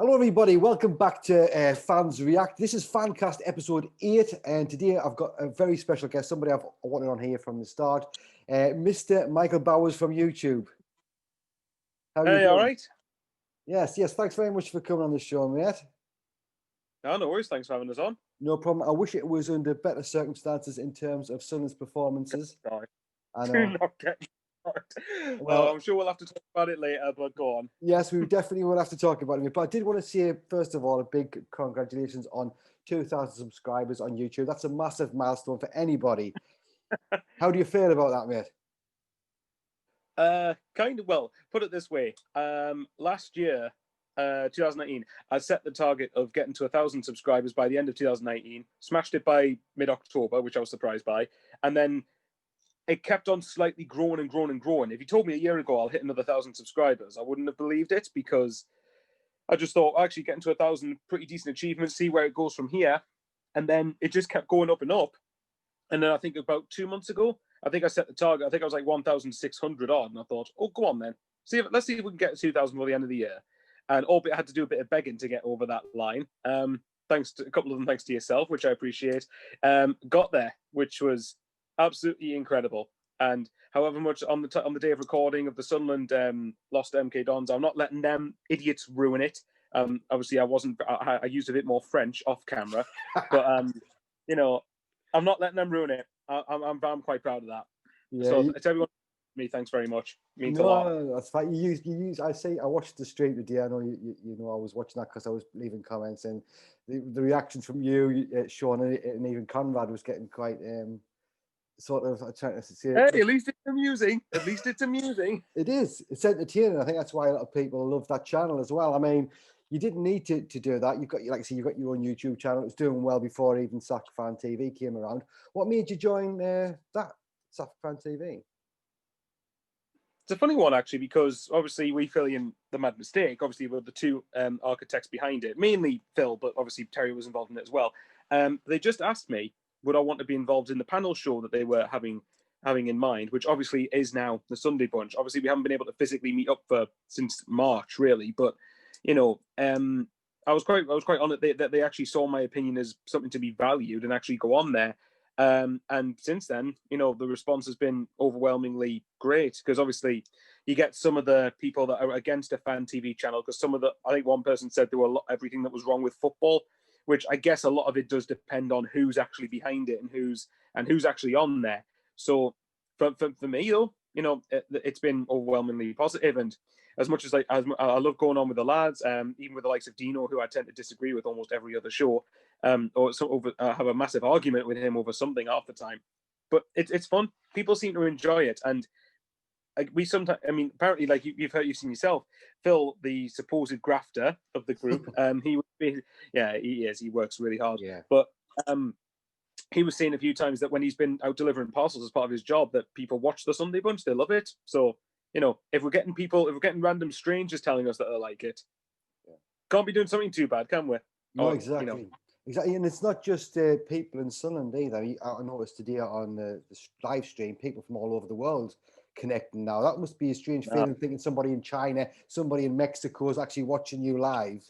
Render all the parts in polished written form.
Hello, everybody. Welcome back to Fans React. This is FanCast episode 8, and today I've got a very special guest, somebody I've wanted on here from the start, Mr. Michael Bowers from YouTube. How are you doing? All right? Yes. Thanks very much for coming on the show, mate. No worries. Thanks for having us on. No problem. I wish it was under better circumstances in terms of Sunderland's performances. I know. Well, I'm sure we'll have to talk about it later, but go on. Yes, we definitely will have to talk about it. But I did want to say, first of all, a big congratulations on 2,000 subscribers on YouTube. That's a massive milestone for anybody. How do you feel about that, mate? Well, put it this way. Last year, 2019, I set the target of getting to 1,000 subscribers by the end of 2019, smashed it by mid-October, which I was surprised by, and then it kept on slightly growing and growing and growing. If you told me a year ago I'll hit another 1,000 subscribers, I wouldn't have believed it, because I just thought actually getting to 1,000, pretty decent achievement, see where it goes from here. And then it just kept going up and up. And then I think about 2 months ago, I think I set the target. I think I was like 1,600 odd. And I thought, oh, go on then. Let's see if we can get to 2,000 by the end of the year. And albeit I had to do a bit of begging to get over that line. Thanks to a couple of them, thanks to yourself, which I appreciate. Got there, which was absolutely incredible. And however much on the day of recording of the Sunderland lost MK Dons, I'm not letting them idiots ruin it. Obviously, I used a bit more French off camera, but I'm not letting them ruin it. I'm quite proud of that. Yeah, so it's everyone. Me, thanks very much. Means a lot. No, that's fine. You use. I watched the stream today. I know you know I was watching that because I was leaving comments, and the reactions from you, Sean, and even Conrad was getting quite sort of trying to say. Hey, at least it's amusing. At least it's amusing. It is. It's entertaining. I think that's why a lot of people love that channel as well. I mean, you didn't need to do that. You've got, like I say, you've got your own YouTube channel. It was doing well before even Sack Fan TV came around. What made you join that Sack Fan TV? It's a funny one, actually, because obviously we fill in the mad mistake. Obviously, we're the two architects behind it, mainly Phil, but obviously Terry was involved in it as well. They just asked me, would I want to be involved in the panel show that they were having in mind, which obviously is now the Sunday Bunch. Obviously, we haven't been able to physically meet up since March, really. But I was quite honoured that they actually saw my opinion as something to be valued and actually go on there. And since then, the response has been overwhelmingly great, because obviously you get some of the people that are against a fan TV channel, because I think one person said there were everything that was wrong with football, which I guess a lot of it does depend on who's actually behind it and who's actually on there. So for me, though, it's been overwhelmingly positive. And as much as I love going on with the lads, even with the likes of Dino, who I tend to disagree with almost every other show, or have a massive argument with him over something half the time. But it's fun. People seem to enjoy it. And we sometimes, apparently, like you've seen yourself, Phil, the supposed grafter of the group, he is. He works really hard. Yeah. But he was saying a few times that when he's been out delivering parcels as part of his job, that people watch the Sunday Bunch, they love it. So, if we're getting random strangers telling us that they like it, can't be doing something too bad, can we? No, exactly. Exactly, and it's not just people in Sunderland either. I noticed today on the live stream, people from all over the world connecting now. That must be a strange feeling, thinking somebody in China, somebody in Mexico is actually watching you live.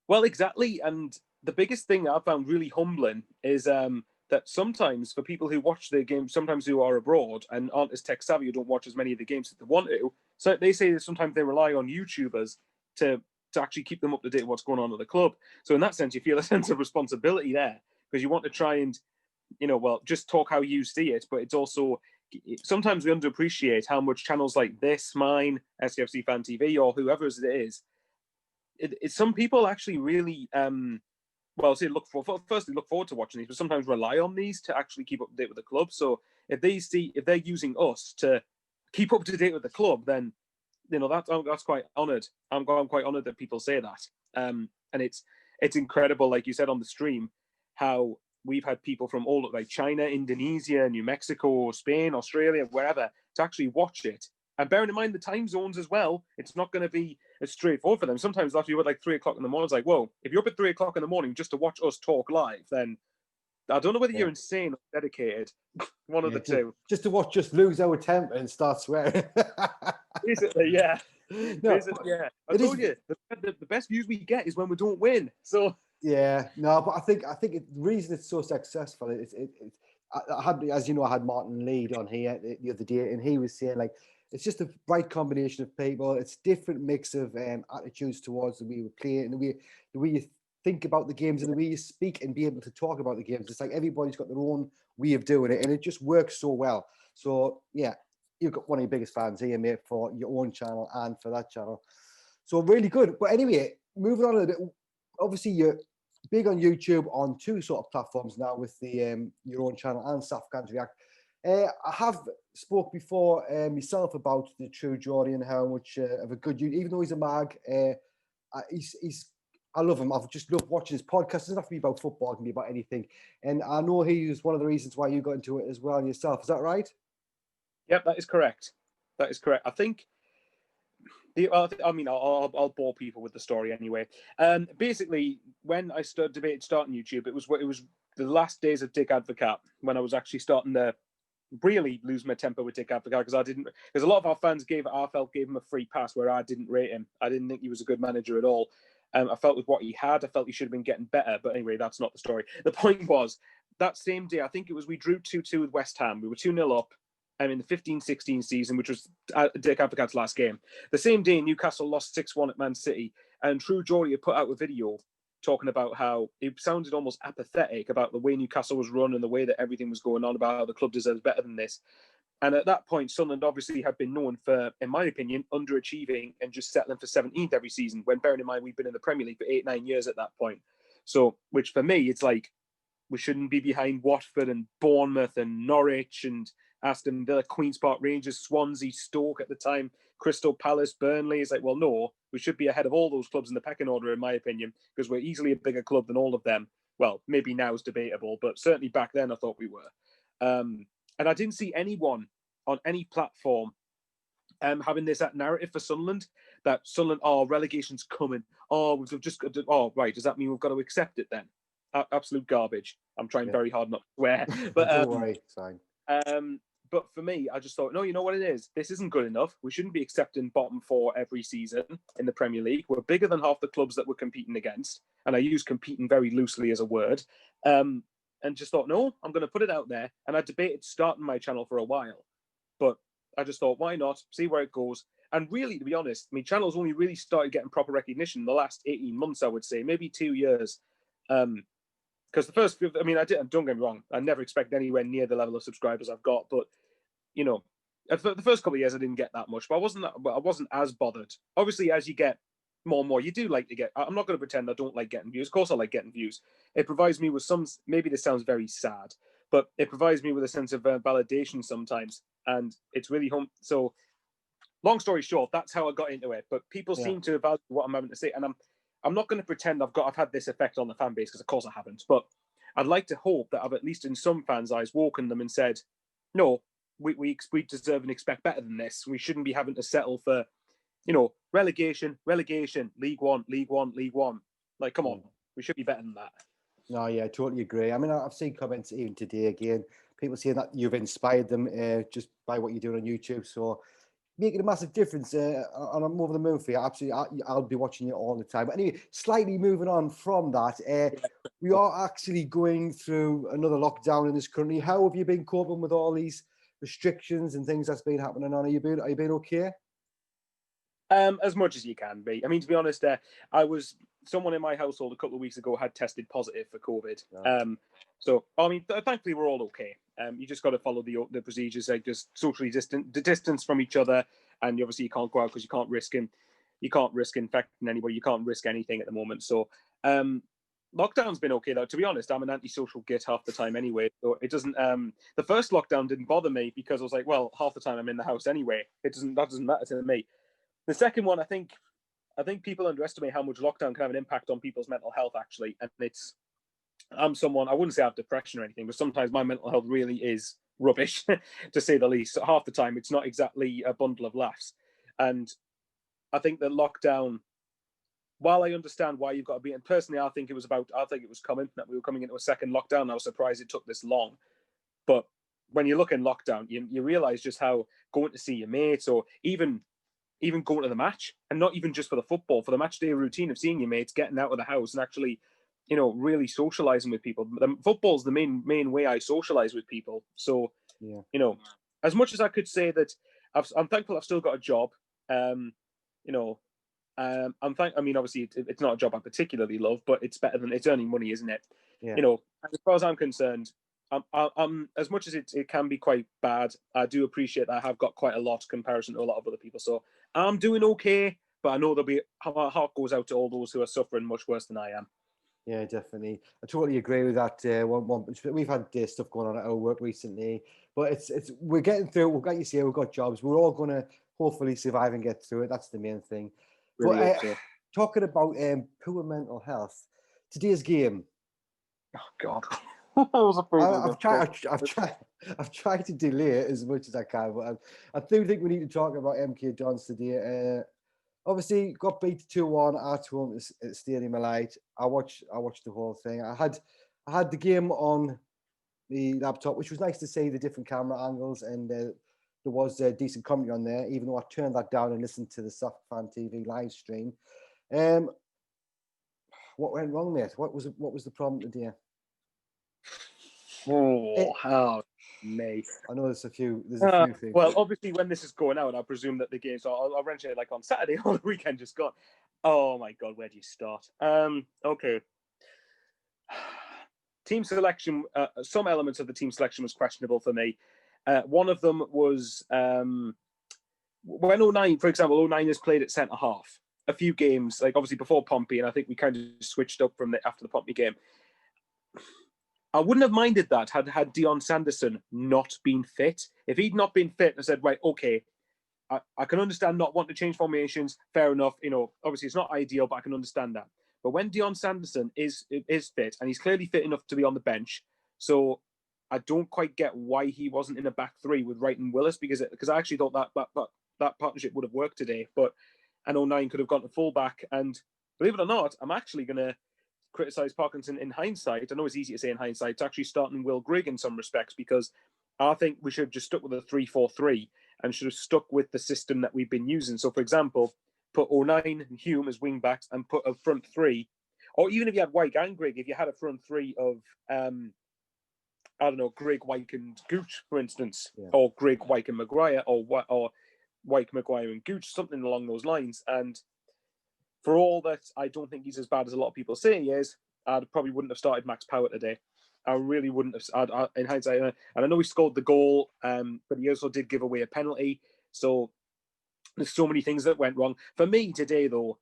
Well, exactly. And the biggest thing I found really humbling is that sometimes for people who watch the game, sometimes who are abroad and aren't as tech savvy, who don't watch as many of the games as they want to, so they say that sometimes they rely on YouTubers to actually keep them up to date with what's going on at the club. So in that sense, you feel a sense of responsibility there, because you want to try and, just talk how you see it. But it's also, sometimes we underappreciate how much channels like this, mine, SCFC Fan TV, or whoever's it is, some people actually really, look forward to watching these, but sometimes rely on these to actually keep up to date with the club. So if they're using us to keep up to date with the club, then that's quite honoured. I'm quite honoured that people say that. And it's incredible, like you said on the stream, how we've had people from all like China, Indonesia, New Mexico, Spain, Australia, wherever, to actually watch it. And bearing in mind the time zones as well, it's not going to be as straightforward for them. Sometimes after you at like 3 o'clock in the morning, it's like, whoa, if you're up at 3 o'clock in the morning just to watch us talk live, then I don't know whether you're insane or dedicated. One of the two. Just to watch us lose our temper and start swearing. Basically, yeah. No, Yeah, I it told is. you the best views we get is when we don't win. So Yeah, no, but the reason it's so successful I had, as you know, I had Martin Lead on here the other day, and he was saying like it's just the right combination of people. It's different mix of attitudes towards the way we play and the way you think about the games and the way you speak and be able to talk about the games. It's like everybody's got their own way of doing it, and it just works so well. So yeah, you've got one of your biggest fans here, mate, for your own channel and for that channel. So really good. But anyway, moving on a bit. Obviously, you're big on YouTube on two sort of platforms now with the your own channel and FanCast React. I have spoke before myself about the True Geordie and how much of a good, even though he's a mag, he's I love him. I've just loved watching his podcast. It doesn't have to be about football; it can be about anything. And I know he was one of the reasons why you got into it as well yourself. Is that right? yep, that is correct. That is correct. I think I'll bore people with the story anyway. Basically, when I debated starting YouTube, it was the last days of Dick Advocat when I was actually starting to really lose my temper with Dick Advocat because a lot of our fans gave him a free pass where I didn't rate him. I didn't think he was a good manager at all. I felt with what he had, I felt he should have been getting better. But anyway, that's not the story. The point was that same day, I think it was we drew 2-2 with West Ham. We were 2-0 up. In the 15-16 season, which was Dick Advocat's last game. The same day, Newcastle lost 6-1 at Man City, and True Geordie had put out a video talking about how it sounded almost apathetic about the way Newcastle was run and the way that everything was going on about how the club deserves better than this. And at that point, Sunderland obviously had been known for, in my opinion, underachieving and just settling for 17th every season, when bearing in mind we've been in the Premier League for 8-9 years at that point. So, which for me, it's like, we shouldn't be behind Watford and Bournemouth and Norwich and Aston Villa, Queen's Park Rangers, Swansea, Stoke at the time, Crystal Palace, Burnley. It's like, well, no, we should be ahead of all those clubs in the pecking order, in my opinion, because we're easily a bigger club than all of them. Well, maybe now is debatable, but certainly back then I thought we were. And I didn't see anyone on any platform having this narrative for Sunderland, that Sunderland, relegation's coming. We've just got to, right, does that mean we've got to accept it then? Absolute garbage. I'm trying very hard not to swear, but don't worry, it's fine. But for me, I just thought, no, you know what it is? This isn't good enough. We shouldn't be accepting bottom four every season in the Premier League. We're bigger than half the clubs that we're competing against, and I use competing very loosely as a word. And just thought, no, I'm going to put it out there. And I debated starting my channel for a while, but I just thought, why not? See where it goes. And really, to be honest, my channel's only really started getting proper recognition in the last 18 months, I would say, maybe 2 years. Because the first, don't get me wrong, I never expected anywhere near the level of subscribers I've got. But, you know, the first couple of years I didn't get that much, but I wasn't as bothered. Obviously, as you get more and more, you do like to get, I'm not going to pretend I don't like getting views. Of course I like getting views. It provides me with some, maybe this sounds very sad, but it provides me with a sense of validation sometimes. And it's really so long story short, that's how I got into it. But people seem to value what I'm having to say. And I'm not going to pretend I've had this effect on the fan base, because of course I haven't. But I'd like to hope that I've, at least in some fans' eyes, woken them and said, no, we deserve and expect better than this. We shouldn't be having to settle for, relegation, League One. Like, come on, we should be better than that. No, yeah, I totally agree. I mean, I've seen comments even today again, people saying that you've inspired them just by what you're doing on YouTube. So making a massive difference, and I'm over the moon for you. Absolutely, I'll be watching you all the time. But anyway, slightly moving on from that, we are actually going through another lockdown in this country. How have you been coping with all these restrictions and things that's been happening on? Are you been okay? As much as you can be. I mean, to be honest, someone in my household a couple of weeks ago had tested positive for COVID. Oh. So, I mean, thankfully we're all okay. You just got to follow the procedures, like just socially distance from each other, and obviously you can't go out because you can't risk infecting anybody. You can't risk anything at the moment. So, lockdown's been okay though. To be honest, I'm an antisocial git half the time anyway, so it doesn't. The first lockdown didn't bother me because I was like, well, half the time I'm in the house anyway. That doesn't matter to me. The second one, I think people underestimate how much lockdown can have an impact on people's mental health, actually. And I'm someone, I wouldn't say I have depression or anything, but sometimes my mental health really is rubbish, to say the least. So half the time, it's not exactly a bundle of laughs. And I think that lockdown, while I understand why you've got to be, and personally, I think it was coming, that we were coming into a second lockdown. I was surprised it took this long. But when you look in lockdown, you realize just how going to see your mates, or even even going to the match, and not even just for the football, for the match day routine of seeing your mates, getting out of the house and actually, really socializing with people. Football's the main way I socialize with people. So, as much as I could say that I'm thankful I've still got a job, obviously it's not a job I particularly love, but it's better than it's earning money, isn't it? Yeah. As far as I'm concerned, I'm as much as it can be quite bad, I do appreciate that I have got quite a lot in comparison to a lot of other people. So I'm doing okay, but I know my heart goes out to all those who are suffering much worse than I am. Yeah, definitely. I totally agree with that. We've had stuff going on at our work recently, but we're getting through. We've got we've got jobs. We're all going to hopefully survive and get through it. That's the main thing. Really but hope so. Talking about poor mental health, today's game. Oh God. I've tried to delay it as much as I can, but I do think we need to talk about MK Dons today. Obviously, got beat 2-1 at home at Stadium of Light. I watched the whole thing. I had the game on the laptop, which was nice to see the different camera angles, and there was decent comedy on there, even though I turned that down and listened to the Soft Fan TV live stream. What went wrong, mate? What was the problem today? Mate. I know there's a few things. Well, obviously, when this is going out, I presume that the game. So I'll mention it like on Saturday or the weekend just gone. Oh my God, where do you start? Okay. Team selection. Some elements of the team selection was questionable for me. One of them was when 09, for example, 09 has played at centre half a few games, like obviously before Pompey, and I think we kind of switched up from after the Pompey game. I wouldn't have minded that had Dion Sanderson not been fit. If he'd not been fit, I said, right, okay, I can understand not wanting to change formations. Fair enough. Obviously it's not ideal, but I can understand that. But when Dion Sanderson is fit, and he's clearly fit enough to be on the bench, so I don't quite get why he wasn't in a back three with Wright and Willis, because I actually thought that partnership would have worked today. But I know 09 could have gone to fullback, and believe it or not, I'm actually going to criticize Parkinson in hindsight. I know it's easy to say in hindsight. It's actually starting Will Grigg in some respects, because I think we should have just stuck with a 3-4-3 and should have stuck with the system that we've been using. So, for example, put 09 and Hume as wing backs and put a front three, or even if you had Wyke and Grigg, if you had a front three of Grigg, Wyke and Gooch, for instance, or Grigg, Wyke and Maguire, or Wyke, Maguire and Gooch, something along those lines. And for all that I don't think he's as bad as a lot of people say he is, I probably wouldn't have started Max Power today. I really wouldn't have. In hindsight, and I know he scored the goal, but he also did give away a penalty. So there's so many things that went wrong. For me today, though,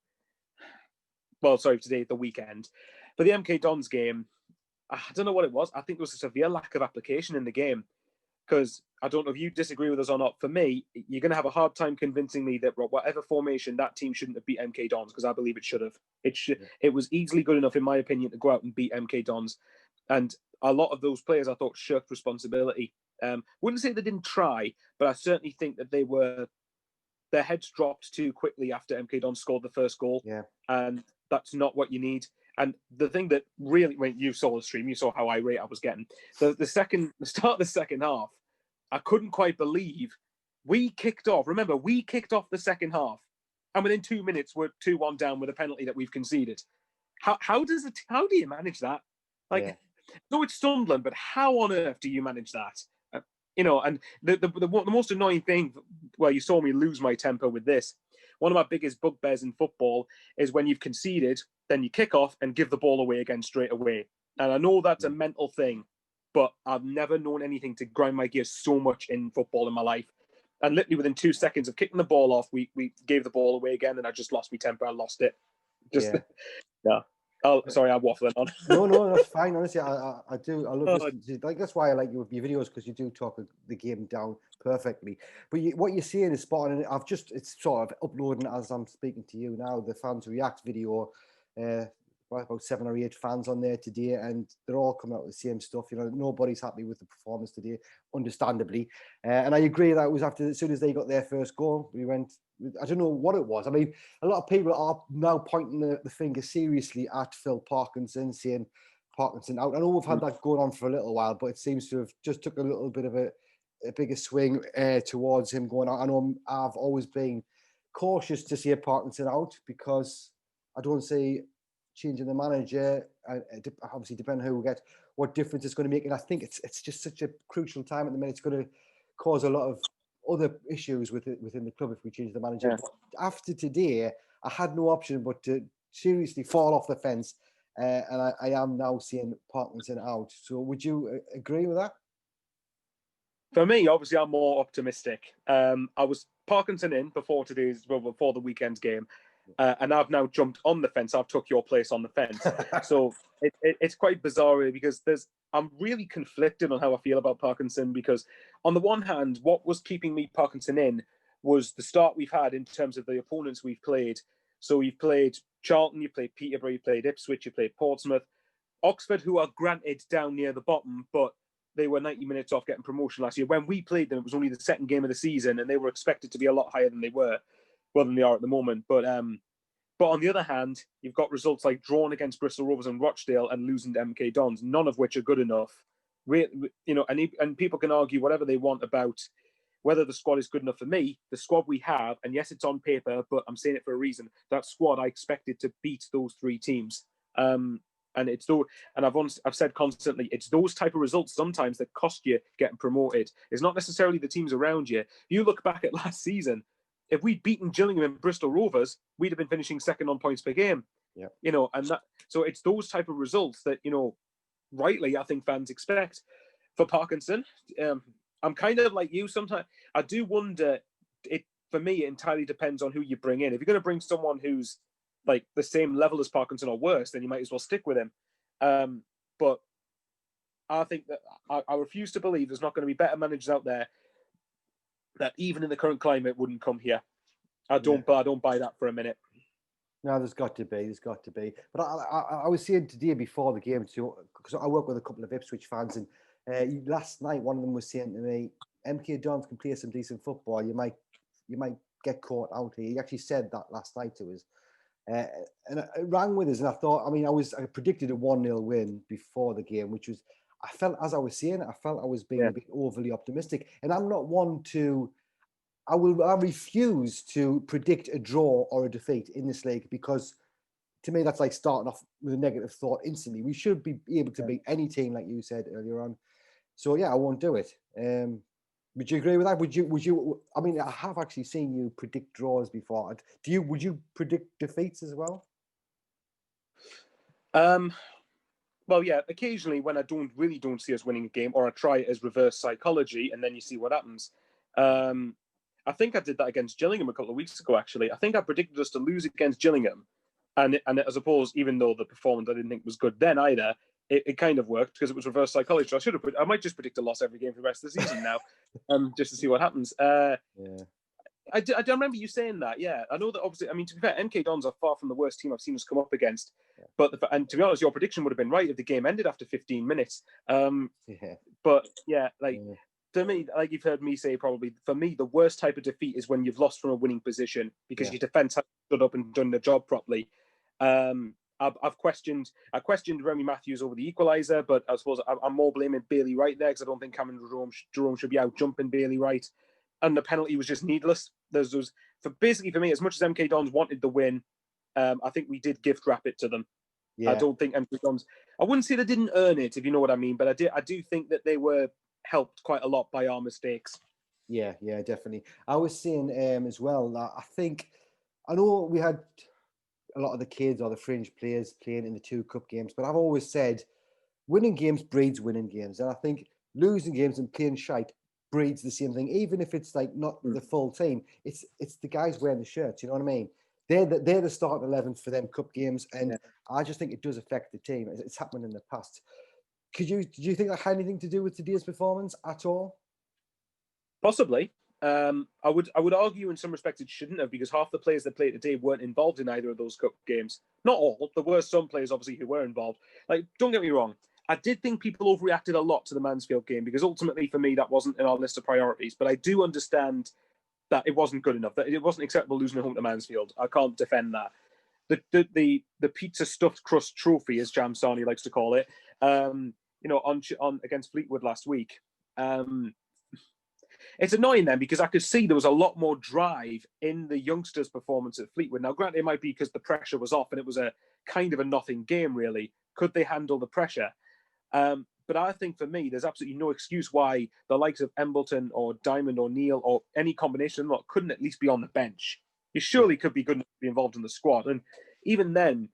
the weekend, for the MK Dons game, I don't know what it was. I think there was a severe lack of application in the game, because I don't know if you disagree with us or not. For me, you're going to have a hard time convincing me that whatever formation, that team shouldn't have beat MK Dons, because I believe it should have. It was easily good enough, in my opinion, to go out and beat MK Dons. And a lot of those players, I thought, shirked responsibility. Wouldn't say they didn't try, but I certainly think that their heads dropped too quickly after MK Dons scored the first goal. Yeah. And that's not what you need. And the thing that really, when you saw the stream, you saw how irate I was getting. The start of the second half, I couldn't quite believe we kicked off. Remember, we kicked off the second half, and within 2 minutes, we're 2-1 down with a penalty that we've conceded. How do you manage that? No, it's Sunderland, but how on earth do you manage that? And the most annoying thing, well, you saw me lose my temper with this. One of my biggest bugbears in football is when you've conceded, then you kick off and give the ball away again straight away. And I know that's a mental thing, but I've never known anything to grind my gears so much in football in my life. And literally within 2 seconds of kicking the ball off, we gave the ball away again, and I just lost my temper. I lost it. Yeah. Oh, sorry, I'm waffling on. No, that's fine. Honestly, I love listening to, that's why I like your videos, because you do talk the game down perfectly. But what you're saying is spot on. And it's sort of uploading as I'm speaking to you now, the Fans React video. About 7 or 8 fans on there today, and they're all coming out with the same stuff. Nobody's happy with the performance today, understandably. And I agree that it was as soon as they got their first goal, we went. I don't know what it was. I mean, a lot of people are now pointing the finger seriously at Phil Parkinson, saying Parkinson out. I know we've had that going on for a little while, but it seems to have just took a little bit of a bigger swing towards him going out. I know I've always been cautious to see Parkinson out because I don't see changing the manager. Obviously, depending on who we get, what difference it's going to make. And I think it's just such a crucial time at the minute. It's going to cause a lot of other issues within the club if we change the manager. Yeah. But after today, I had no option but to seriously fall off the fence. And I am now seeing Parkinson out. So would you agree with that? For me, obviously, I'm more optimistic. I was Parkinson in before the weekend's game, and I've now jumped on the fence. I've took your place on the fence. So it's quite bizarre really, because I'm really conflicted on how I feel about Parkinson, because on the one hand, what was keeping me Parkinson in was the start we've had in terms of the opponents we've played. So you've played Charlton, you played Peterborough, you played Ipswich, you played Portsmouth, Oxford, who are granted down near the bottom, but they were 90 minutes off getting promotion last year. When we played them, it was only the second game of the season, and they were expected to be a lot higher than they are at the moment. But on the other hand, you've got results like drawing against Bristol Rovers and Rochdale and losing to MK Dons, none of which are good enough. And people can argue whatever they want about whether the squad is good enough for me. The squad we have, and yes, it's on paper, but I'm saying it for a reason. That squad, I expected to beat those three teams. And I've said constantly, it's those type of results sometimes that cost you getting promoted. It's not necessarily the teams around you. If you look back at last season, if we'd beaten Gillingham and Bristol Rovers, we'd have been finishing second on points per game. Yeah. So it's those type of results that, rightly, I think fans expect. For Parkinson, I'm kind of like you sometimes. I do wonder, for me, it entirely depends on who you bring in. If you're going to bring someone who's like the same level as Parkinson or worse, then you might as well stick with him. But I think that I refuse to believe there's not going to be better managers out there that even in the current climate wouldn't come here. I don't buy that for a minute. No, there's got to be. But I was saying today before the game too, because I work with a couple of Ipswich fans, and last night one of them was saying to me, "MK Dons can play some decent football. You might get caught out here." He actually said that last night to us. And it rang with us, and I thought, I predicted a 1-0 win before the game, which was, I felt I was being a bit overly optimistic. And I'm not one to, I refuse to predict a draw or a defeat in this league, because to me, that's like starting off with a negative thought instantly. We should be able to beat any team, like you said earlier on. So yeah, I won't do it. Would you agree with that? Would you? I mean, I have actually seen you predict draws before. Would you predict defeats as well? Well, yeah. Occasionally, when I don't see us winning a game, or I try it as reverse psychology, and then you see what happens. I think I did that against Gillingham a couple of weeks ago. Actually, I think I predicted us to lose against Gillingham, and as opposed, even though the performance I didn't think was good then either, it kind of worked because it was reverse psychology. So I might just predict a loss every game for the rest of the season now, just to see what happens. I don't remember you saying that. Yeah, I know that obviously. I mean, to be fair, MK Dons are far from the worst team I've seen us come up against. Yeah. And to be honest, your prediction would have been right if the game ended after 15 minutes. But yeah, to me, like you've heard me say, probably for me, the worst type of defeat is when you've lost from a winning position because your defence hasn't stood up and done the job properly. I questioned Remy Matthews over the equaliser, but I suppose I'm more blaming Bailey Wright there, because I don't think Cameron Jerome should be out jumping Bailey Wright, and the penalty was just needless. For me, as much as MK Dons wanted the win, I think we did gift wrap it to them. Yeah. I don't think MK Dons. I wouldn't say they didn't earn it, if you know what I mean, but I do think that they were helped quite a lot by our mistakes. Yeah, definitely. I was saying as well that I know we had a lot of the kids or the fringe players playing in the 2 cup games, but I've always said winning games breeds winning games, and I think losing games and playing shite breeds the same thing. Even if it's like not the full team, it's the guys wearing the shirts. You know what I mean? They're the starting 11 for them cup games, and I just think it does affect the team. It's happened in the past. Do you think that had anything to do with today's performance at all? Possibly. I would argue in some respects it shouldn't have, because half the players that played today weren't involved in either of those cup games. Not all. There were some players obviously who were involved. Like, don't get me wrong, I did think people overreacted a lot to the Mansfield game, because ultimately for me that wasn't in our list of priorities. But I do understand that it wasn't good enough. That it wasn't acceptable losing at home to Mansfield. I can't defend that. The pizza stuffed crust trophy, as Jam Sarni likes to call it, on against Fleetwood last week. it's annoying then because I could see there was a lot more drive in the youngsters' performance at Fleetwood. Now, granted, it might be because the pressure was off and it was a kind of a nothing game, really. Could they handle the pressure? But I think for me, there's absolutely no excuse why the likes of Embleton or Diamond or Neil or any combination of them couldn't at least be on the bench. You surely could be good enough to be involved in the squad. And even then,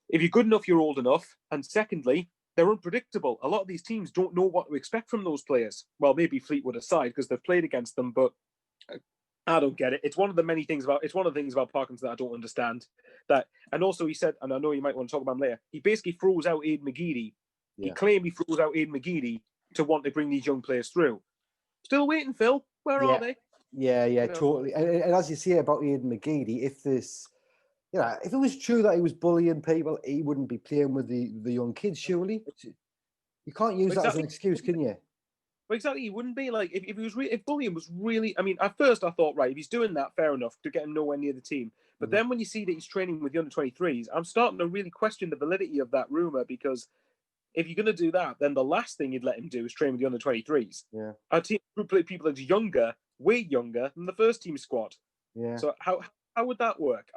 if you're good enough, you're old enough. And secondly, they're unpredictable. A lot of these teams don't know what to expect from those players. Well, maybe Fleetwood aside, because they've played against them, but I don't get it. It's one of the things about Parkinson that I don't understand. And also he said, and I know you might want to talk about him later, he basically froze out Aidan McGeady. He claimed he froze out Aidan McGeady to want to bring these young players through. Still waiting, Phil. Where are they? Yeah, totally. And as you say about Aidan McGeady, if it was true that he was bullying people, he wouldn't be playing with the young kids, surely. You can't use that as an excuse, can you? Well, exactly. He wouldn't be like if bullying was really. I mean, at first I thought, right, if he's doing that, fair enough to get him nowhere near the team. But then when you see that he's training with the under-23s, I'm starting to really question the validity of that rumor, because if you're going to do that, then the last thing you'd let him do is train with the under-23s. Yeah. Our team would play people that's younger, way younger than the first team squad. Yeah. So how would that work?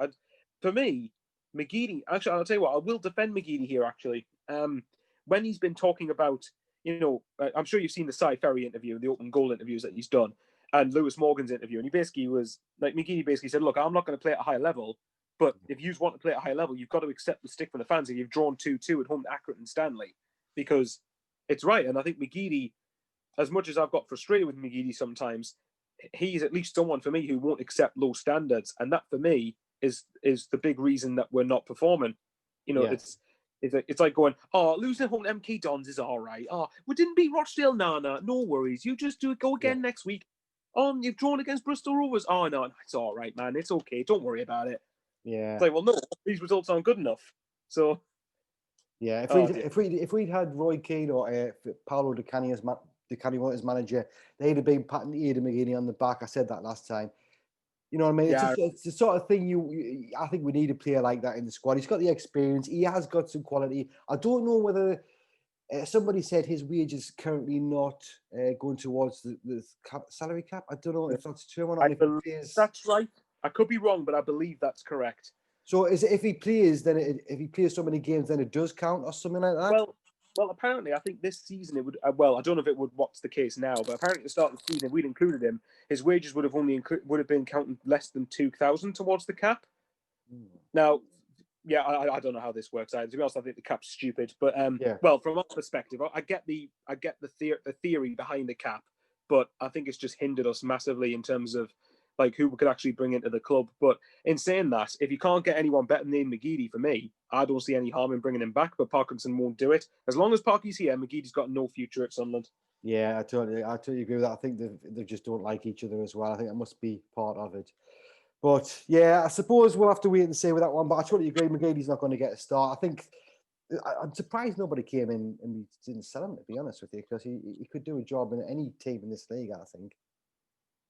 For me, McGeady. Actually, I'll tell you what. I will defend McGeady here. Actually, when he's been talking about, I'm sure you've seen the Cy Ferry interview, the open goal interviews that he's done, and Lewis Morgan's interview, and he basically was like, McGeady basically said, look, I'm not going to play at a high level, but if you want to play at a high level, you've got to accept the stick from the fans, and you've drawn 2-2 at home to Accrington and Stanley, because it's right. And I think McGeady, as much as I've got frustrated with McGeady sometimes, he's at least someone for me who won't accept low standards, and that for me is the big reason that we're not performing. It's like going, losing home to MK Dons is all right. We didn't beat Rochdale, no worries. You just go again next week. You've drawn against Bristol Rovers. Oh, no, it's all right, man. It's okay. Don't worry about it. Yeah. It's like, well, no, these results aren't good enough. So, yeah, if we'd had Roy Keane or Paolo Di Canio as manager, they'd have been patting Aidan McGeady on the back. I said that last time. You know what I mean? Yeah. It's the sort of thing I think we need a player like that in the squad. He's got the experience. He has got some quality. I don't know whether somebody said his wage is currently not going towards the salary cap. I don't know if that's true or not. That's right. I could be wrong, but I believe that's correct. So is it if he plays so many games, then it does count or something like that? Well, apparently, I think this season it would. I don't know if it would. What's the case now? But apparently, at the start of the season, if we'd included him, his wages would have been counting less than 2,000 towards the cap. Now, yeah, I don't know how this works. To be honest, I think the cap's stupid. But well, from our perspective, I get the theory behind the cap, but I think it's just hindered us massively in terms of like who we could actually bring into the club. But in saying that, if you can't get anyone better than McGeady, for me, I don't see any harm in bringing him back. But Parkinson won't do it. As long as Parky's here, McGeady's got no future at Sunderland. Yeah, I totally agree with that. I think they just don't like each other as well. I think that must be part of it. But yeah, I suppose we'll have to wait and see with that one. But I totally agree. McGeady's not going to get a start. I think I'm surprised nobody came in and we didn't sell him, to be honest with you, because he could do a job in any team in this league, I think.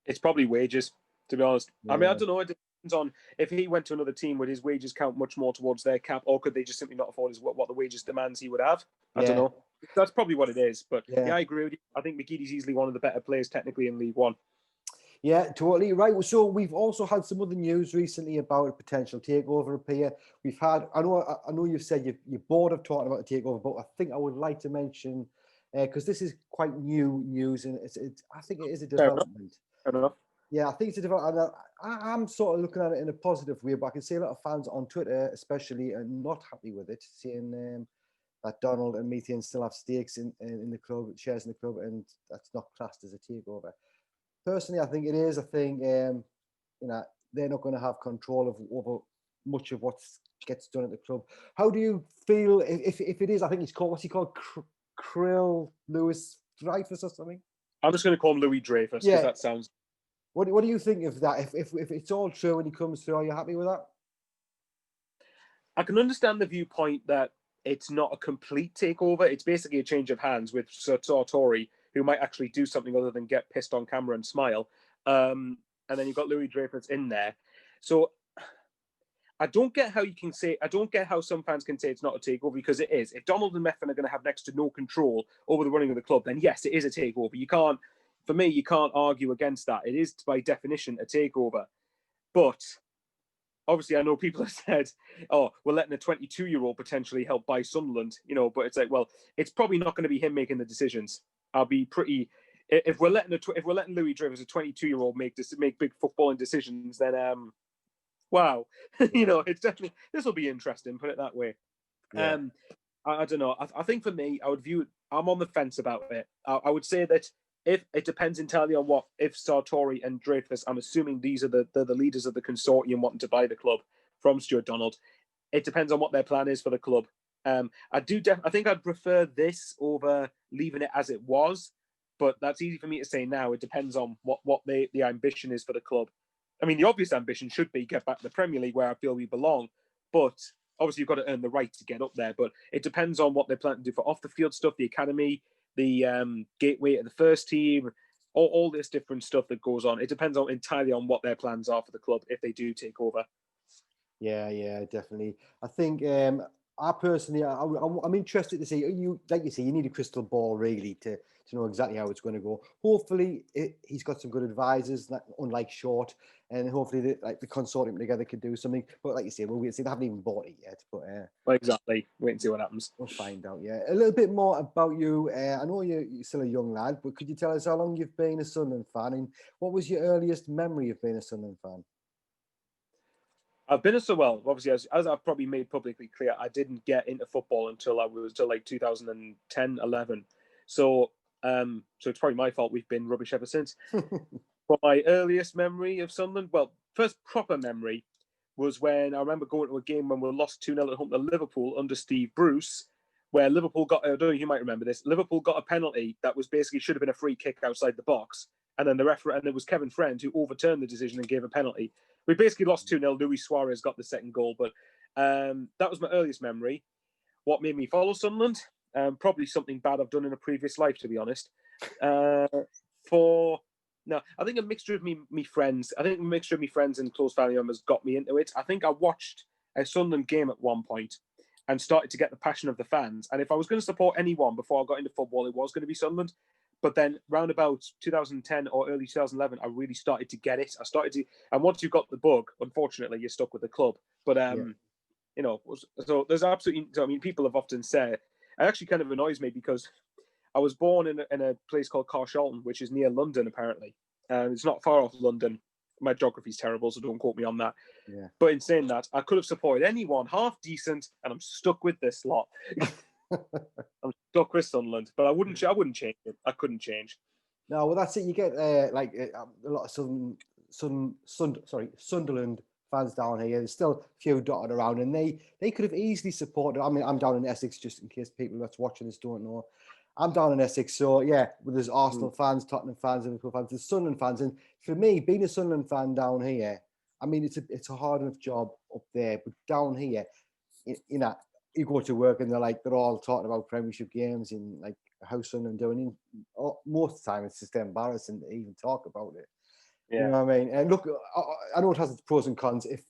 It's probably wages, to be honest. Yeah. I mean, I don't know. It depends on if he went to another team, would his wages count much more towards their cap, or could they just simply not afford what the wages demands he would have? I don't know. That's probably what it is. But yeah, I agree with you. I think McGeady's easily one of the better players technically in League One. Yeah, totally right. So we've also had some other news recently about a potential takeover up here. We've had, I know you've said you're bored of talking about the takeover, but I think I would like to mention, because this is quite new news, and I think it is a development. Fair enough. Yeah, I think it's a development. I'm sort of looking at it in a positive way, but I can see a lot of fans on Twitter, especially, are not happy with it, saying that Donald and Methane still have stakes in the club, shares in the club, and that's not classed as a takeover. Personally, I think it is. I think they're not going to have control over much of what gets done at the club. How do you feel if it is? I think what's he called? Krill Lewis Dreyfus or something? I'm just going to call him Louis Dreyfus because that sounds. What do you think of that? If it's all true and he comes through, are you happy with that? I can understand the viewpoint that it's not a complete takeover. It's basically a change of hands with Sartori, who might actually do something other than get pissed on camera and smile. And then you've got Louis Dreyfus in there. So I don't get how some fans can say it's not a takeover, because it is. If Donald and Methven are going to have next to no control over the running of the club, then yes, it is a takeover. You can't for me, you can't argue against that. It is by definition a takeover. But obviously, I know people have said, "Oh, we're letting a 22-year-old potentially help buy Sunderland," But it's like, well, it's probably not going to be him making the decisions. I'll be pretty. If we're letting Louis Drivers, a 22-year-old, make big footballing decisions, then wow, it's definitely, this will be interesting. Put it that way. Yeah. I don't know. I think for me, I would view it. I'm on the fence about it. I would say that if it depends entirely on if Sartori and Dreyfus, I'm assuming these are the leaders of the consortium wanting to buy the club from Stuart Donald. It depends on what their plan is for the club. I think I'd prefer this over leaving it as it was, but that's easy for me to say now. It depends on what the ambition is for the club. I mean, the obvious ambition should be get back to the Premier League where I feel we belong, but obviously you've got to earn the right to get up there. But it depends on what they plan to do for off the field stuff, the academy, the gateway to the first team, all this different stuff that goes on. It depends entirely on what their plans are for the club if they do take over. Yeah, definitely. I think I personally, I'm interested to see you. Like you say, you need a crystal ball really to know exactly how it's going to go. Hopefully, he's got some good advisors, unlike Short, and hopefully, the consortium together could do something. But like you say, we'll wait and see. They haven't even bought it yet, but well, exactly. Wait and see what happens. We'll find out. Yeah, a little bit more about you. I know you're still a young lad, but could you tell us how long you've been a Sunderland fan, and what was your earliest memory of being a Sunderland fan? I've been so well. Obviously, as I've probably made publicly clear, I didn't get into football until like 2010, 11. So it's probably my fault. We've been rubbish ever since. But my earliest memory of Sunderland, well, first proper memory was when I remember going to a game when we lost 2-0 at home to Liverpool under Steve Bruce, where Liverpool got, I don't know if you might remember this, Liverpool got a penalty that was basically should have been a free kick outside the box. And then it was Kevin Friend who overturned the decision and gave a penalty. We basically lost 2-0. Luis Suarez got the second goal, but that was my earliest memory. What made me follow Sunderland? Probably something bad I've done in a previous life, to be honest. I think a mixture of me friends. I think a mixture of me friends and close family members got me into it. I think I watched a Sunderland game at one point and started to get the passion of the fans. And if I was going to support anyone before I got into football, it was going to be Sunderland. But then round about 2010 or early 2011, I really started to get it. And once you've got the bug, unfortunately, you're stuck with the club. But, so there's absolutely, I mean, people have often said, it actually kind of annoys me because I was born in a place called Carshalton, which is near London, apparently. It's not far off London. My geography's terrible, so don't quote me on that. Yeah. But in saying that, I could have supported anyone half decent, and I'm stuck with this lot. I'm stuck with Sunderland, but I wouldn't change it. I couldn't change. No, well, that's it. You get a lot of Sunderland fans down here. There's still a few dotted around, and they could have easily supported. I mean, I'm down in Essex, just in case people that's watching this don't know. I'm down in Essex, so yeah, there's Arsenal fans, Tottenham fans, Liverpool fans, there's Sunderland fans, and for me, being a Sunderland fan down here, I mean, it's a hard enough job up there, but down here, you go to work and they're all talking about Premiership games and like how Sunderland doing. Most of the time, it's just embarrassing to even talk about it. Yeah. You know what I mean? And look, I know it has its pros and cons. If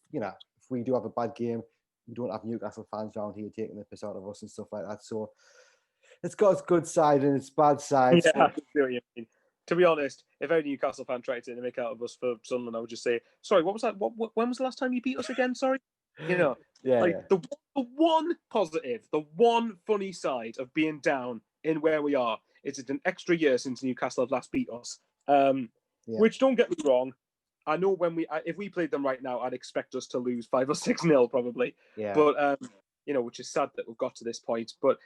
we do have a bad game, we don't have Newcastle fans down here taking the piss out of us and stuff like that. So it's got its good side and its bad side. Yeah, I see what you mean. To be honest, if any Newcastle fan tried to make out of us for Sunderland, I would just say, sorry, what was that? When was the last time you beat us again? Sorry. The one positive, the one funny side of being down in where we are is it's an extra year since Newcastle have last beat us. Which, don't get me wrong, I know if we played them right now, I'd expect us to lose 5 or 6-0 probably. Yeah. But which is sad that we've got to this point. But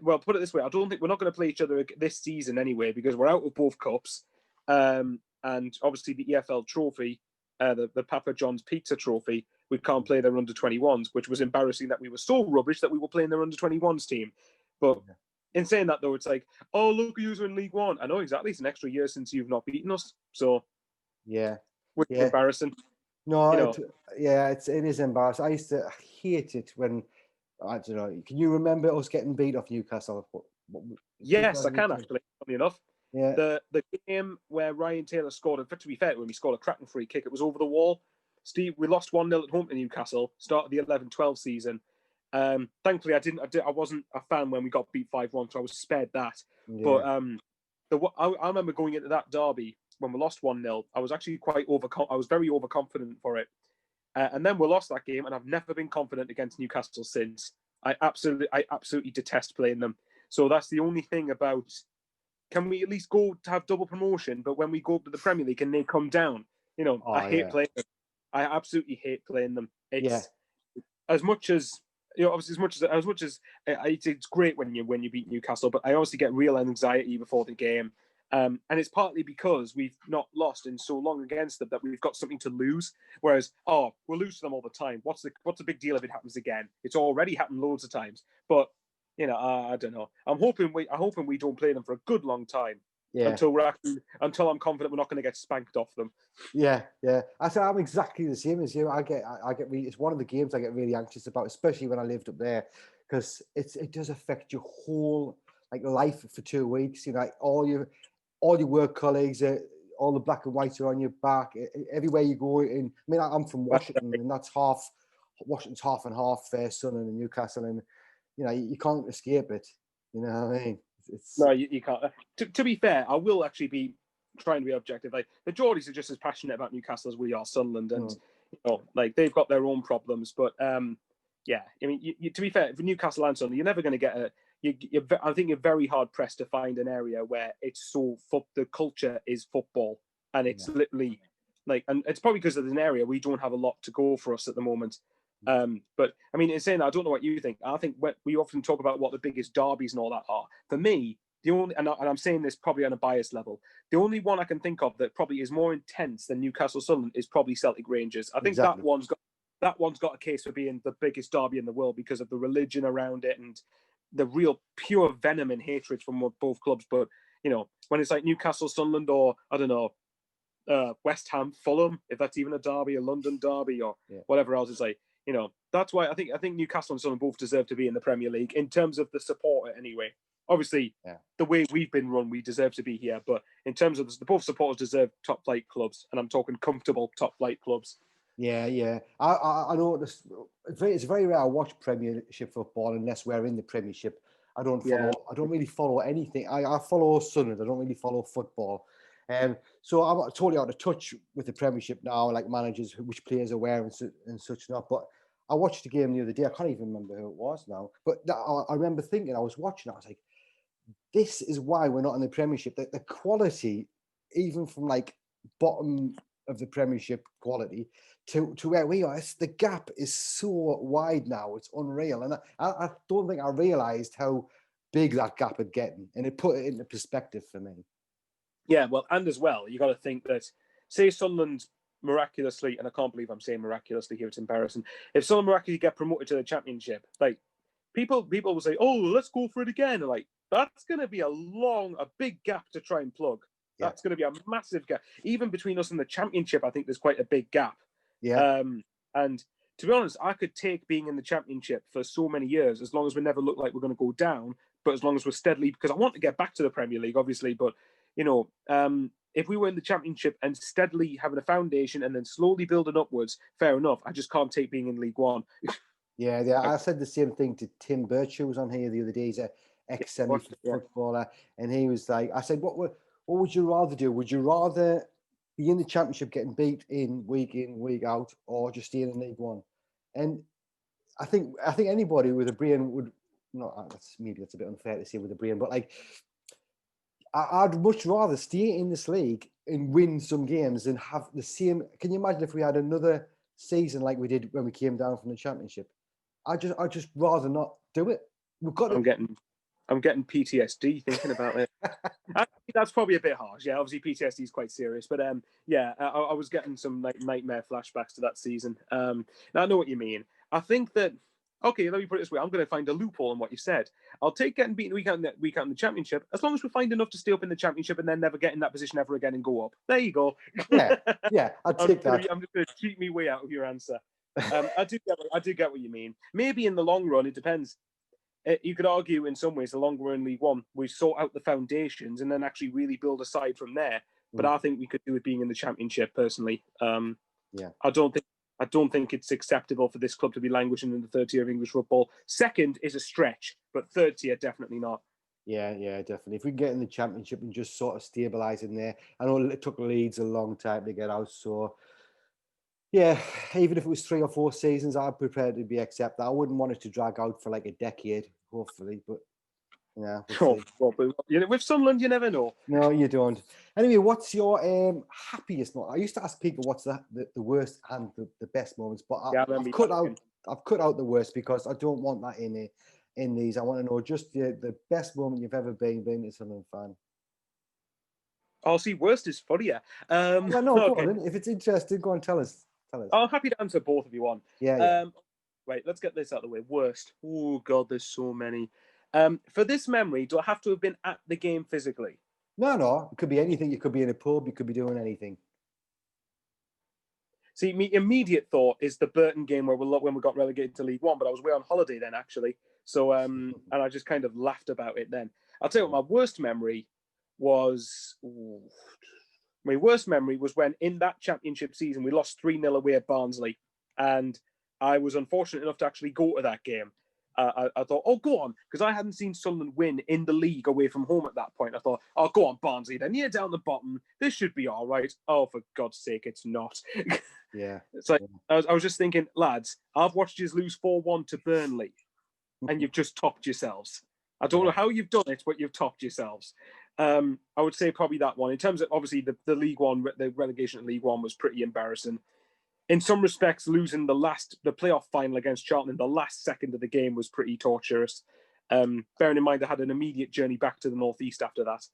well, put it this way, I don't think we're not going to play each other this season anyway because we're out of both cups, and obviously the EFL trophy, the Papa John's Pizza Trophy. We can't play their under-21s, which was embarrassing that we were so rubbish that we were playing their under-21s team. But in saying that, though, it's like, oh, look, you're in League One. I know exactly. It's an extra year since you've not beaten us. So, which is embarrassing. No, it is embarrassing. I used to hate it when, I don't know, can you remember us getting beat off Newcastle? Yes, I can actually, funny enough. Yeah. The game where Ryan Taylor scored, to be fair, when he scored a cracking free kick, it was over the wall. Steve, we lost 1-0 at home to Newcastle, start of the 11-12 season. Thankfully, I wasn't a fan when we got beat 5-1, so I was spared that. Yeah. But I remember going into that derby when we lost 1-0. I was actually I was very overconfident for it. And then we lost that game, and I've never been confident against Newcastle since. I absolutely detest playing them. So that's the only thing about, can we at least go to have double promotion? But when we go up to the Premier League and they come down, I hate playing them. I absolutely hate playing them. It's as much as, obviously as much as it's great when you beat Newcastle, but I obviously get real anxiety before the game. And it's partly because we've not lost in so long against them that we've got something to lose. Whereas, we'll lose to them all the time. What's the big deal if it happens again? It's already happened loads of times. But I don't know. I'm hoping we don't play them for a good long time. Yeah. Until I'm confident we're not going to get spanked off them. Yeah. I'm exactly the same as you. I get really, it's one of the games I get really anxious about, especially when I lived up there, because it does affect your whole life for 2 weeks. All your work colleagues, all the black and whites are on your back everywhere you go. I'm from Washington, and Washington's half and half, Sunderland and Newcastle, and you can't escape it. You know what I mean? No, you can't. To be fair, I will actually be trying to be objective. The Geordies are just as passionate about Newcastle as we are Sunderland, and they've got their own problems. But to be fair, for Newcastle and Sunderland, you're never going to get I think you're very hard pressed to find an area where it's the culture is football, and it's literally and it's probably because it's an area we don't have a lot to go for us at the moment. But in saying that, I don't know what you think. I think we often talk about what the biggest derbies and all that are. For me, the only, and I'm saying this probably on a biased level, the only one I can think of that probably is more intense than Newcastle Sunderland is probably Celtic Rangers. I think that one's got a case for being the biggest derby in the world because of the religion around it and the real pure venom and hatred from both clubs. But when it's like Newcastle Sunderland, or I don't know, West Ham Fulham, if that's even a derby, a London derby, or whatever else, it's like, that's why I think Newcastle and Sunderland both deserve to be in the Premier League in terms of the supporter anyway. Obviously, the way we've been run, we deserve to be here. But in terms of both supporters deserve top flight clubs, and I'm talking comfortable top flight clubs. Yeah. I know it's very rare I watch Premiership football unless we're in the Premiership. I don't really follow anything. I follow Sunderland. I don't really follow football. So I'm totally out of touch with the Premiership now, like managers, which players are where and such not. But I watched the game the other day. I can't even remember who it was now. But I remember thinking, I was watching, I was like, this is why we're not in the Premiership. The quality, even from bottom of the Premiership quality to where we are, the gap is so wide now. It's unreal. And I don't think I realised how big that gap had gotten. And it put it into perspective for me. Yeah, well, and as well, you got to think that, say Sunderland miraculously, and I can't believe I'm saying miraculously here, it's embarrassing. If Sunderland miraculously get promoted to the Championship, people will say, "Oh, let's go for it again." And that's going to be a big gap to try and plug. Yeah. That's going to be a massive gap. Even between us and the Championship, I think there's quite a big gap. Yeah. And to be honest, I could take being in the Championship for so many years, as long as we never look like we're going to go down, but as long as we're steadily, because I want to get back to the Premier League, obviously, but if we were in the Championship and steadily having a foundation and then slowly building upwards, fair enough. I just can't take being in League One. Yeah. I said the same thing to Tim Birch, who was on here the other day. He's an ex-semi footballer, and he was like, I said, what would you rather do? Would you rather be in the Championship getting beat in, week out, or just staying in League One? And I think anybody with a brain would, that's a bit unfair to say with a brain, but I'd much rather stay in this league and win some games than have the same. Can you imagine if we had another season like we did when we came down from the Championship? I'd just rather not do it. I'm getting PTSD thinking about it. That's probably a bit harsh. Yeah, obviously PTSD is quite serious, but I was getting some nightmare flashbacks to that season. Now I know what you mean. I think that. Okay, let me put it this way. I'm going to find a loophole in what you said. I'll take getting beaten week out in the Championship, as long as we find enough to stay up in the Championship and then never get in that position ever again and go up. There you go. Yeah, I'll take that. I'm just going to cheat me way out of your answer. I do get what you mean. Maybe in the long run, it depends. You could argue in some ways the longer we're in League One, we sort out the foundations and then actually really build a side from there. But I think we could do it being in the Championship, personally. I don't think it's acceptable for this club to be languishing in the third tier of English football. Second is a stretch, but third tier, definitely not. Yeah, definitely. If we can get in the Championship and just sort of stabilise in there. I know it took Leeds a long time to get out, so yeah, even if it was 3 or 4 seasons, I'd be prepared to be accepted. I wouldn't want it to drag out for like a decade, hopefully, but yeah, we'll Oh, see. well, but, with Sunderland, you never know. No, you don't. Anyway, what's your happiest moment? I used to ask people what's the worst and the best moments, but Yeah, I I've remember you cut asking. out the worst because I don't want that in these. I want to know just the best moment you've ever been a Sunderland fan. Oh, see, worst is funnier. Well, no, go Okay. on. Then. If it's interesting, go on. Tell us. I'm happy to answer both if you want. Yeah. Right, let's get this out of the way. Worst. Oh, God, there's so many. For this memory, do I have to have been at the game physically? No. It could be anything. You could be in a pub. You could be doing anything. See, my immediate thought is the Burton game when we got relegated to League One, but I was away on holiday then, actually. So, and I just kind of laughed about it then. I'll tell you what, my worst memory was... My worst memory was when, in that Championship season, we lost 3-0 away at Barnsley. And I was unfortunate enough to actually go to that game. I thought, oh, go on, because I hadn't seen Sunderland win in the league away from home at that point. I thought, oh, go on, Barnsley, then you're down the bottom. This should be all right. Oh, for God's sake, it's not. Yeah. It's like, I was just thinking, lads, I've watched you lose 4-1 to Burnley, and you've just topped yourselves. I don't know how you've done it, but you've topped yourselves. I would say probably that one. In terms of, obviously, the League One, the relegation in League One was pretty embarrassing. In some respects, losing the playoff final against Charlton in the last second of the game was pretty torturous. Bearing in mind I had an immediate journey back to the northeast after that.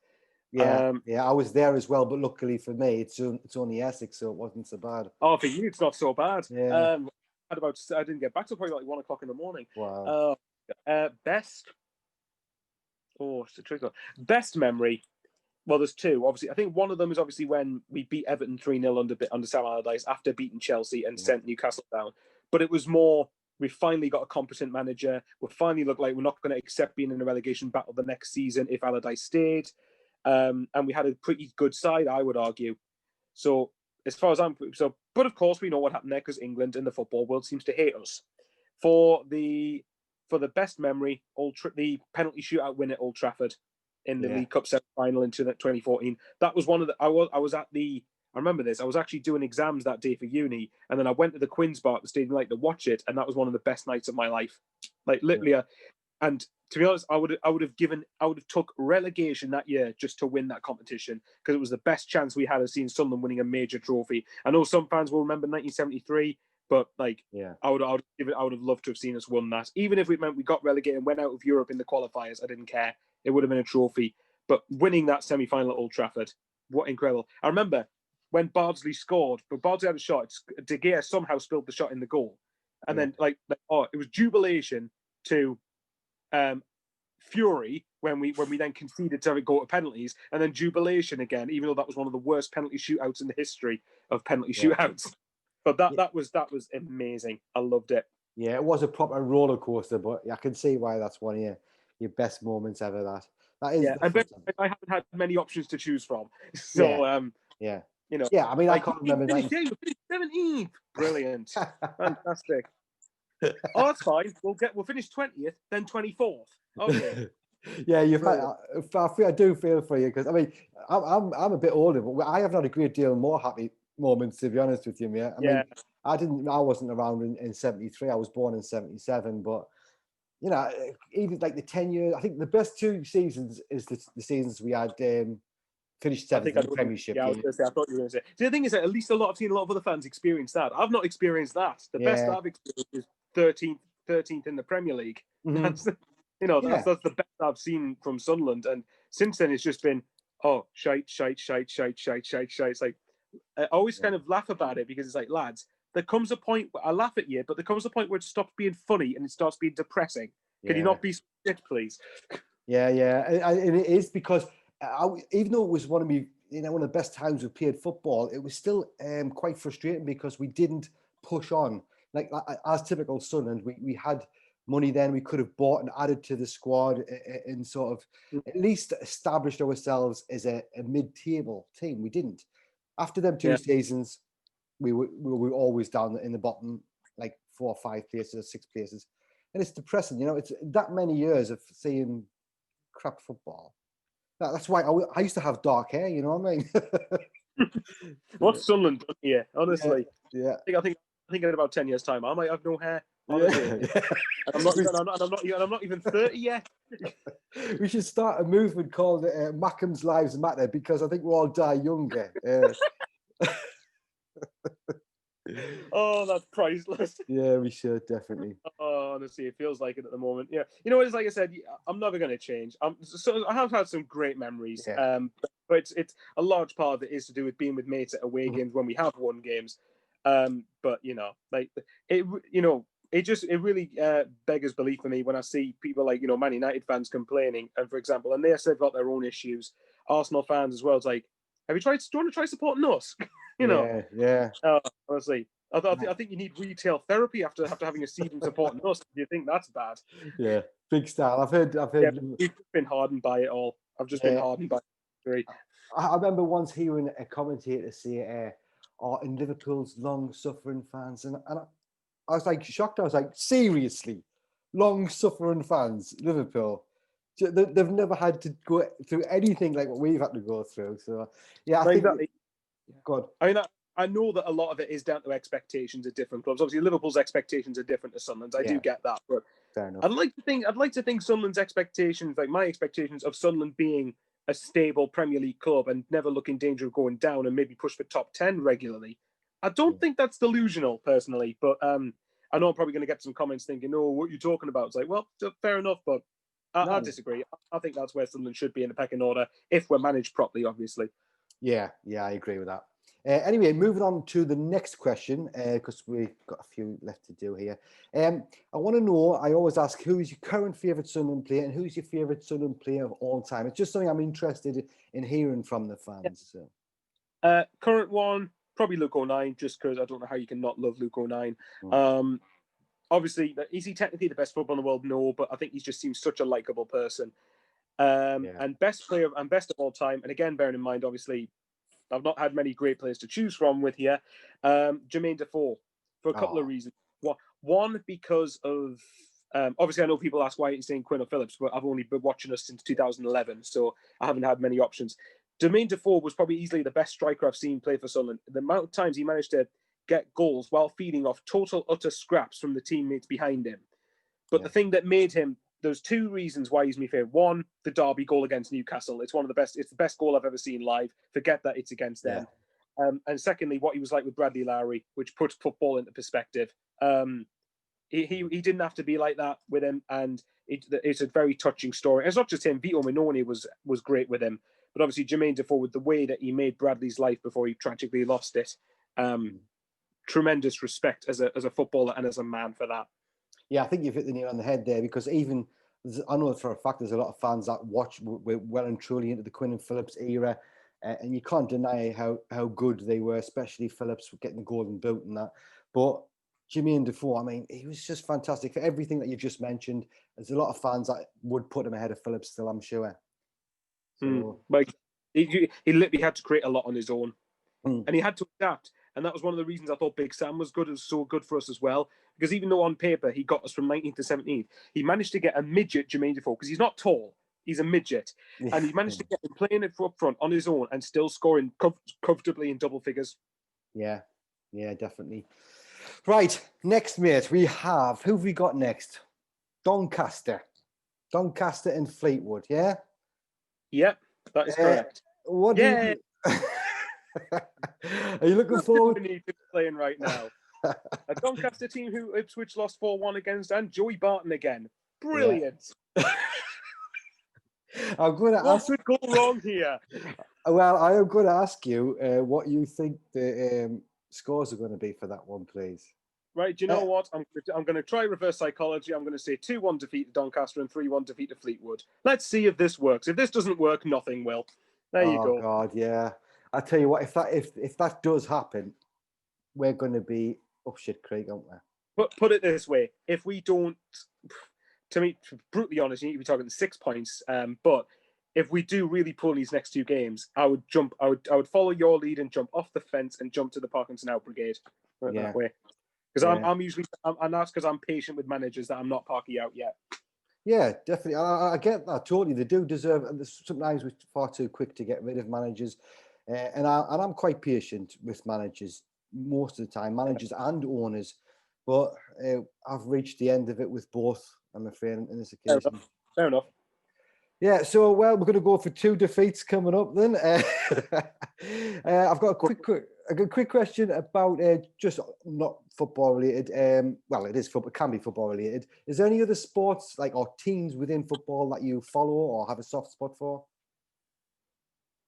Yeah, I was there as well, but luckily for me, it's only Essex, so it wasn't so bad. Oh, for you, it's not so bad. Yeah. I didn't get back till probably like 1 o'clock in the morning. Wow. Best. Oh, it's a tricky one. Best memory. Well, there's two. Obviously, I think one of them is obviously when we beat Everton 3-0 under Sam Allardyce after beating Chelsea and sent Newcastle down. But it was more, we finally got a competent manager. We finally look like we're not going to accept being in a relegation battle the next season if Allardyce stayed. And we had a pretty good side, I would argue. So as far as but of course we know what happened there because England and the football world seems to hate us. For the best memory, the penalty shootout win at Old Trafford in the League Cup semi-final in 2014. That was one of the. I was at the. I remember this. I was actually doing exams that day for uni, and then I went to the Queen's Bar at the Stadium Light to watch it, and that was one of the best nights of my life. Like literally, and to be honest, I would have took relegation that year just to win that competition because it was the best chance we had of seeing Sunderland winning a major trophy. I know some fans will remember 1973, but like I would have loved to have seen us won that, even if it meant we got relegated and went out of Europe in the qualifiers. I didn't care. It would have been a trophy. But winning that semi-final at Old Trafford, what incredible! I remember when Bardsley scored, but Bardsley had a shot. De Gea somehow spilled the shot in the goal, and then it was jubilation to fury when we then conceded to have it go to penalties, and then jubilation again, even though that was one of the worst penalty shootouts in the history of penalty shootouts. But that was amazing. I loved it. Yeah, it was a proper roller coaster, but I can see why that's one of your best moments ever. That is. Yeah, and I haven't had many options to choose from. So you know. Yeah, I mean, like, I can't remember. We finished 17th. Brilliant, fantastic. Oh, that's fine. We'll finish 20th, then 24th. Okay. Yeah, I do feel for you because I mean, I'm a bit older, but I haven't had a great deal more happy moments, to be honest with you, mate. I mean, I wasn't around in 73. I was born in 77, but you know, even like the 10 years, I think the best 2 seasons is the seasons we had finished 7th in the Premiership. Yeah, I was going to say, I thought you were going to say. See, the thing is that at least I've seen a lot of other fans experience that. I've not experienced that. The best I've experienced is 13th in the Premier League. Mm-hmm. That's the best I've seen from Sunderland. And since then, it's just been, shite. It's like, I always kind of laugh about it because it's like, lads, there comes a point where I laugh at you, but there comes a point where it stops being funny and it starts being depressing. Can you not be shit, please? Yeah. And it is because even though it was one of the best times we played football, it was still quite frustrating because we didn't push on. Like as typical Sunderland, we had money then, we could have bought and added to the squad and sort of at least established ourselves as a mid-table team. We didn't. After them 2 seasons, we were always down in the bottom, like 4 or 5 places or 6 places. And it's depressing, it's that many years of seeing crap football. That's why I used to have dark hair. You know what I mean? What's Sunderland done here? Yeah, Honestly, yeah, I think in about 10 years' time, I might have no hair. Honestly, yeah. and I'm not even 30 yet. We should start a movement called Mackham's Lives Matter because I think we'll all die younger. Oh, that's priceless. Yeah, we should definitely. Oh, honestly, it feels like it at the moment. Yeah, you know, it's like I said, I'm never going to change. So I have had some great memories. Yeah. But it's a large part of it is to do with being with mates at away games when we have won games. But you know, like it, you know, it really beggars belief for me when I see people like, you know, Man United fans complaining, and for example, and they've got their own issues. Arsenal fans as well. It's like, have you tried? Do you want to try supporting us? You know, Yeah. honestly. I think you need retail therapy after having a season supporting us. Do you think that's bad? Yeah, big style. I've heard. Yeah, we've been hardened by it all. I've just been hardened by it. I remember once hearing a commentator say, in Liverpool's long-suffering fans," and I was like shocked. I was like, seriously, long-suffering fans, Liverpool. They've never had to go through anything like what we've had to go through. So, yeah, I think. Exactly. God. I mean, I know that a lot of it is down to expectations at different clubs. Obviously, Liverpool's expectations are different to Sunderland's. I do get that, but fair enough. I'd like to think Sunderland's expectations, like my expectations of Sunderland being a stable Premier League club and never look in danger of going down and maybe push for top 10 regularly. I don't think that's delusional, personally, but I know I'm probably going to get some comments thinking, "Oh, what are you talking about?" It's like, well, fair enough, but I disagree. I think that's where Sunderland should be in the pecking order if we're managed properly, obviously. Yeah, I agree with that. Anyway, moving on to the next question, because we've got a few left to do here. I want to know, I always ask, who is your current favourite Sunderland player and who's your favourite Sunderland player of all time? It's just something I'm interested in hearing from the fans. So. Current one, probably Luke O'Nien, just because I don't know how you can not love Luke O'Nien. Obviously, is he technically the best footballer in the world? No, but I think he just seems such a likeable person. And best player and best of all time, and again, bearing in mind, obviously, I've not had many great players to choose from with here. Jermaine Defoe, for a couple of reasons. One, because of, obviously I know people ask why you're saying Quinn or Phillips, but I've only been watching us since 2011, so I haven't had many options. Jermaine Defoe was probably easily the best striker I've seen play for Sunderland. The amount of times he managed to get goals while feeding off total utter scraps from the teammates behind him. But the thing that made him, there's two reasons why he's my favourite. One, the Derby goal against Newcastle. It's one of the best. It's the best goal I've ever seen live. Forget that it's against them. And secondly, what he was like with Bradley Lowry, which puts football into perspective. He didn't have to be like that with him, and it's a very touching story. It's not just him. Vito Minoni was great with him, but obviously Jermaine Defoe, with the way that he made Bradley's life before he tragically lost it. Tremendous respect as a footballer and as a man for that. Yeah, I think you've hit the nail on the head there, because even I know for a fact there's a lot of fans that watch well and truly into the Quinn and Phillips era, and you can't deny how good they were, especially Phillips getting the golden boot and that. But Jermaine Defoe, I mean, he was just fantastic for everything that you've just mentioned. There's a lot of fans that would put him ahead of Phillips still, I'm sure. So, like he literally had to create a lot on his own, and he had to adapt. And that was one of the reasons I thought Big Sam was so good for us as well. Because even though on paper he got us from 19th to 17th, he managed to get a midget Jermaine Defoe, because he's not tall, he's a midget. And he managed to get him playing it up front on his own and still scoring comfortably in double figures. Yeah, definitely. Right, next, mate, who have we got next? Doncaster and Fleetwood, yeah? Yep, that is correct. What do you... Are you looking forward to playing right now? A Doncaster team who Ipswich lost 4-1 against, and Joey Barton again. Brilliant. I'm going to ask. What could go wrong here? Well, I am going to ask you what you think the scores are going to be for that one, please. Right, do you know what? I'm going to try reverse psychology. I'm going to say 2-1 defeat to Doncaster and 3-1 defeat to Fleetwood. Let's see if this works. If this doesn't work, nothing will. There you go. Oh God, yeah. I tell you what, if that does happen, we're going to be up shit creek, aren't we? Put it this way: if we don't, to be brutally honest, you need to be talking 6 points. But if we do really pull these next two games, I would follow your lead and jump off the fence and jump to the Parkinson out brigade. That way. Because I'm usually, and that's because I'm patient with managers that I'm not Parky out yet. Yeah, definitely. I get that totally. They do deserve. And sometimes we're far too quick to get rid of managers, and I'm quite patient with managers most of the time, managers and owners. But I've reached the end of it with both. I'm afraid in this Fair occasion. enough. Fair enough. Yeah, so we're going to go for 2 defeats coming up then. I've got a quick question about just not football related. Well, it is football, it can be football related. Is there any other sports like or teams within football that you follow or have a soft spot for?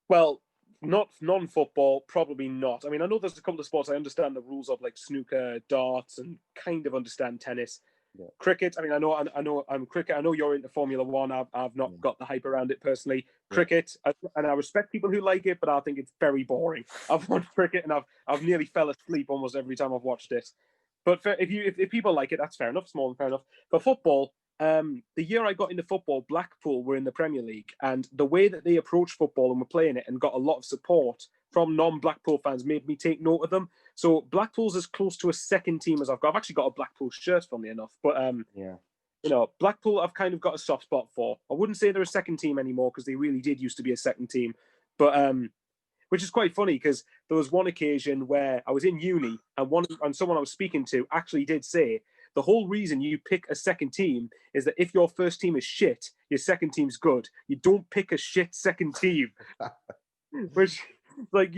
Well, not non-football, probably not. I mean, I know there's a couple of sports I understand the rules of, like snooker, darts, and kind of understand tennis. Yeah. Cricket. I mean, I know. I'm cricket. I know you're into Formula One. I've not got the hype around it personally. Yeah. Cricket, and I respect people who like it, but I think it's very boring. I've watched cricket and I've nearly fell asleep almost every time I've watched it. But if people like it, that's fair enough. Small and fair enough. For football, the year I got into football, Blackpool were in the Premier League, and the way that they approached football and were playing it and got a lot of support from non-Blackpool fans made me take note of them. So Blackpool's as close to a second team as I've got. I've actually got a Blackpool shirt, funnily enough. But Yeah. you know, Blackpool I've kind of got a soft spot for. I wouldn't say they're a second team anymore because they really did used to be a second team. But which is quite funny because there was one occasion where I was in uni and someone I was speaking to actually did say the whole reason you pick a second team is that if your first team is shit, your second team's good. You don't pick a shit second team. Which, like,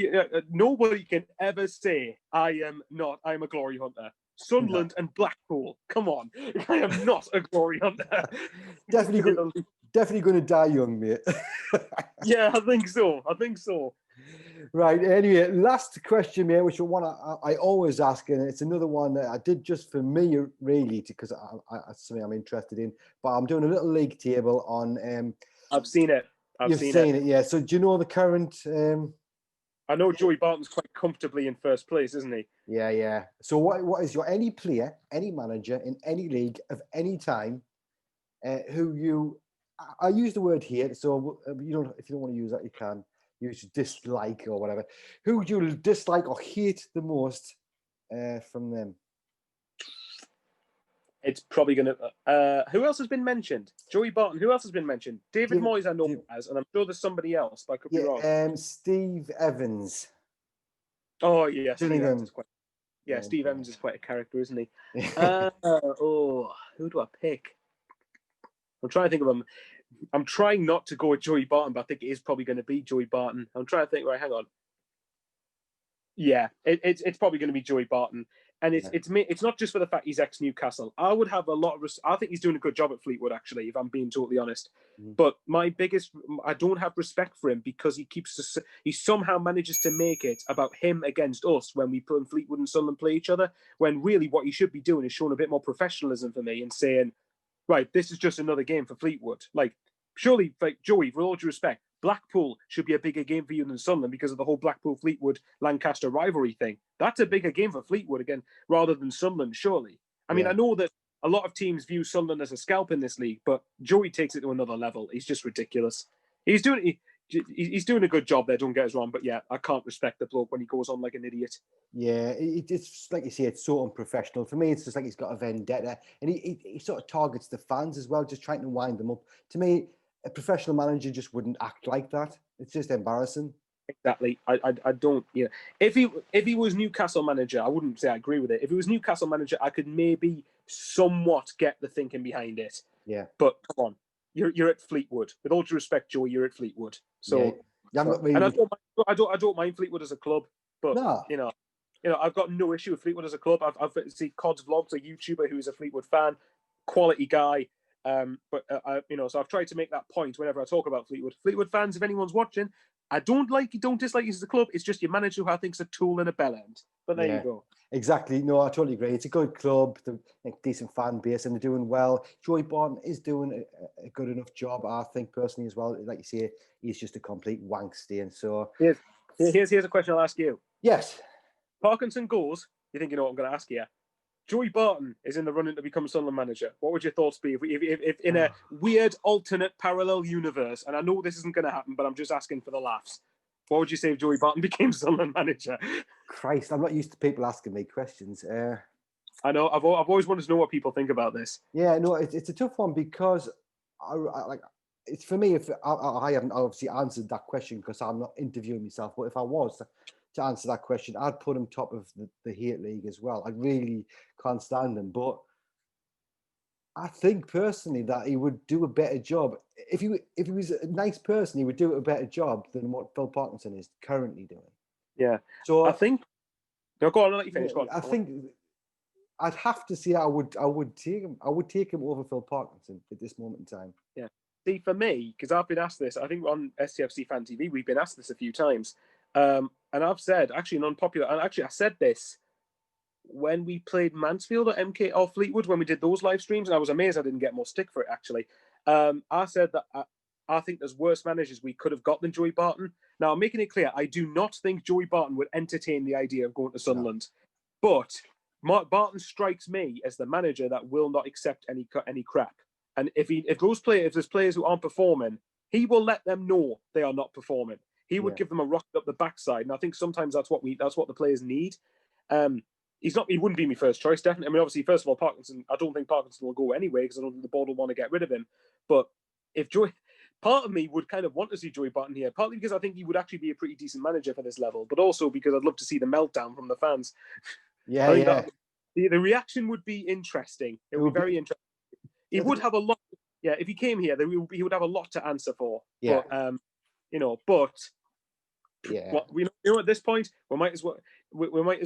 nobody can ever say I'm a glory hunter. Sunderland and Blackpool, come on, I am not a glory hunter. Definitely going to die young, mate. Yeah, I think so. Right. Anyway, last question, mate, which I always ask, and it's another one that I did just for me, really, because it's something I'm interested in. But I'm doing a little league table on. I've seen it. You've seen it, yeah. So do you know the current? I know Joey Barton's quite comfortably in first place, isn't he? Yeah. So what is your any player, any manager in any league of any time, who you? I use the word hate, so you don't. If you don't want to use that, you can. You should dislike or whatever. Who do you dislike or hate the most from them? It's probably going to... who else has been mentioned? Joey Barton. Who else has been mentioned? David Moyes I know has, and I'm sure there's somebody else, but I could be wrong. Steve Evans. Oh, yeah. Steve Evans is quite a character, isn't he? Who do I pick? I'm trying to think of them. I'm trying not to go with Joey Barton, but I think it is probably going to be Joey Barton. I'm trying to think. Right, hang on. Yeah, it's probably going to be Joey Barton, and it's not just for the fact he's ex-Newcastle. I would have a lot of I think he's doing a good job at Fleetwood, actually, if I'm being totally honest. But I don't have respect for him because he somehow manages to make it about him against us when Fleetwood and Sunderland play each other. When really what he should be doing is showing a bit more professionalism for me and saying, right, this is just another game for Fleetwood. Like, surely, like Joey, with all due respect, Blackpool should be a bigger game for you than Sunderland because of the whole Blackpool-Fleetwood-Lancaster rivalry thing. That's a bigger game for Fleetwood again, rather than Sunderland, surely. I mean, I know that a lot of teams view Sunderland as a scalp in this league, but Joey takes it to another level. He's just ridiculous. He's doing a good job there, don't get us wrong, but yeah, I can't respect the bloke when he goes on like an idiot. Yeah, it's like you say, it's so unprofessional. For me, it's just like he's got a vendetta, and he sort of targets the fans as well, just trying to wind them up. To me, a professional manager just wouldn't act like that. It's just embarrassing. Exactly. I don't. Yeah. If he was Newcastle manager, I wouldn't say I agree with it. If he was Newcastle manager, I could maybe somewhat get the thinking behind it. Yeah. But come on, you're at Fleetwood. With all due respect, Joe, you're at Fleetwood. So and I don't mind Fleetwood as a club, but you know, I've got no issue with Fleetwood as a club. I've seen Cod's vlogs, a YouTuber who is a Fleetwood fan, quality guy. So I've tried to make that point whenever I talk about Fleetwood. Fleetwood fans, if anyone's watching, I don't dislike you as a club. It's just your manager who I think's a tool and a bell end. But there you go. Exactly. No, I totally agree. It's a good club, decent fan base, and they're doing well. Joey Barton is doing a good enough job, I think, personally as well. Like you say, he's just a complete wank stain. So here's a question I'll ask you. Yes. Parkinson goes. You think you know what I'm going to ask you? Joey Barton is in the running to become Sunderland manager. What would your thoughts be if in a weird alternate parallel universe, and I know this isn't going to happen, but I'm just asking for the laughs, what would you say if Joey Barton became Sunderland manager? Christ, I'm not used to people asking me questions. I know, I've always wanted to know what people think about this. Yeah, no, it's a tough one because like it's for me. If I haven't obviously answered that question because I'm not interviewing myself, but if I was to answer that question, I'd put him top of the hate league as well. I really can't stand him, but I think personally that he would do a better job if he was a nice person. He would do a better job than what Phil Parkinson is currently doing. Yeah. So I think. No, go on. I'll let you finish. yeah, Go on. I think I'd have to say I would take him. I would take him over Phil Parkinson at this moment in time. Yeah. See, for me, because I've been asked this, I think on STFC Fan TV, we've been asked this a few times. And I've said, actually, an unpopular, and actually, I said this when we played Mansfield or MK or Fleetwood, when we did those live streams, and I was amazed I didn't get more stick for it, actually. I said that I think there's worse managers we could have got than Joey Barton. Now, I'm making it clear, I do not think Joey Barton would entertain the idea of going to Sunderland. No. But Mark Barton strikes me as the manager that will not accept any crap. And if there's players who aren't performing, he will let them know they are not performing. He would give them a rocket up the backside, and I think sometimes that's what the players need. He wouldn't be my first choice, definitely. I mean, obviously, first of all, Parkinson. I don't think Parkinson will go anyway because I don't think the board will want to get rid of him. But if part of me would kind of want to see Joey Barton here, partly because I think he would actually be a pretty decent manager for this level, but also because I'd love to see the meltdown from the fans. Yeah, the reaction would be interesting. It would be very interesting. He would have a lot. Yeah, if he came here, he would have a lot to answer for. Yeah. But yeah. At this point, we might as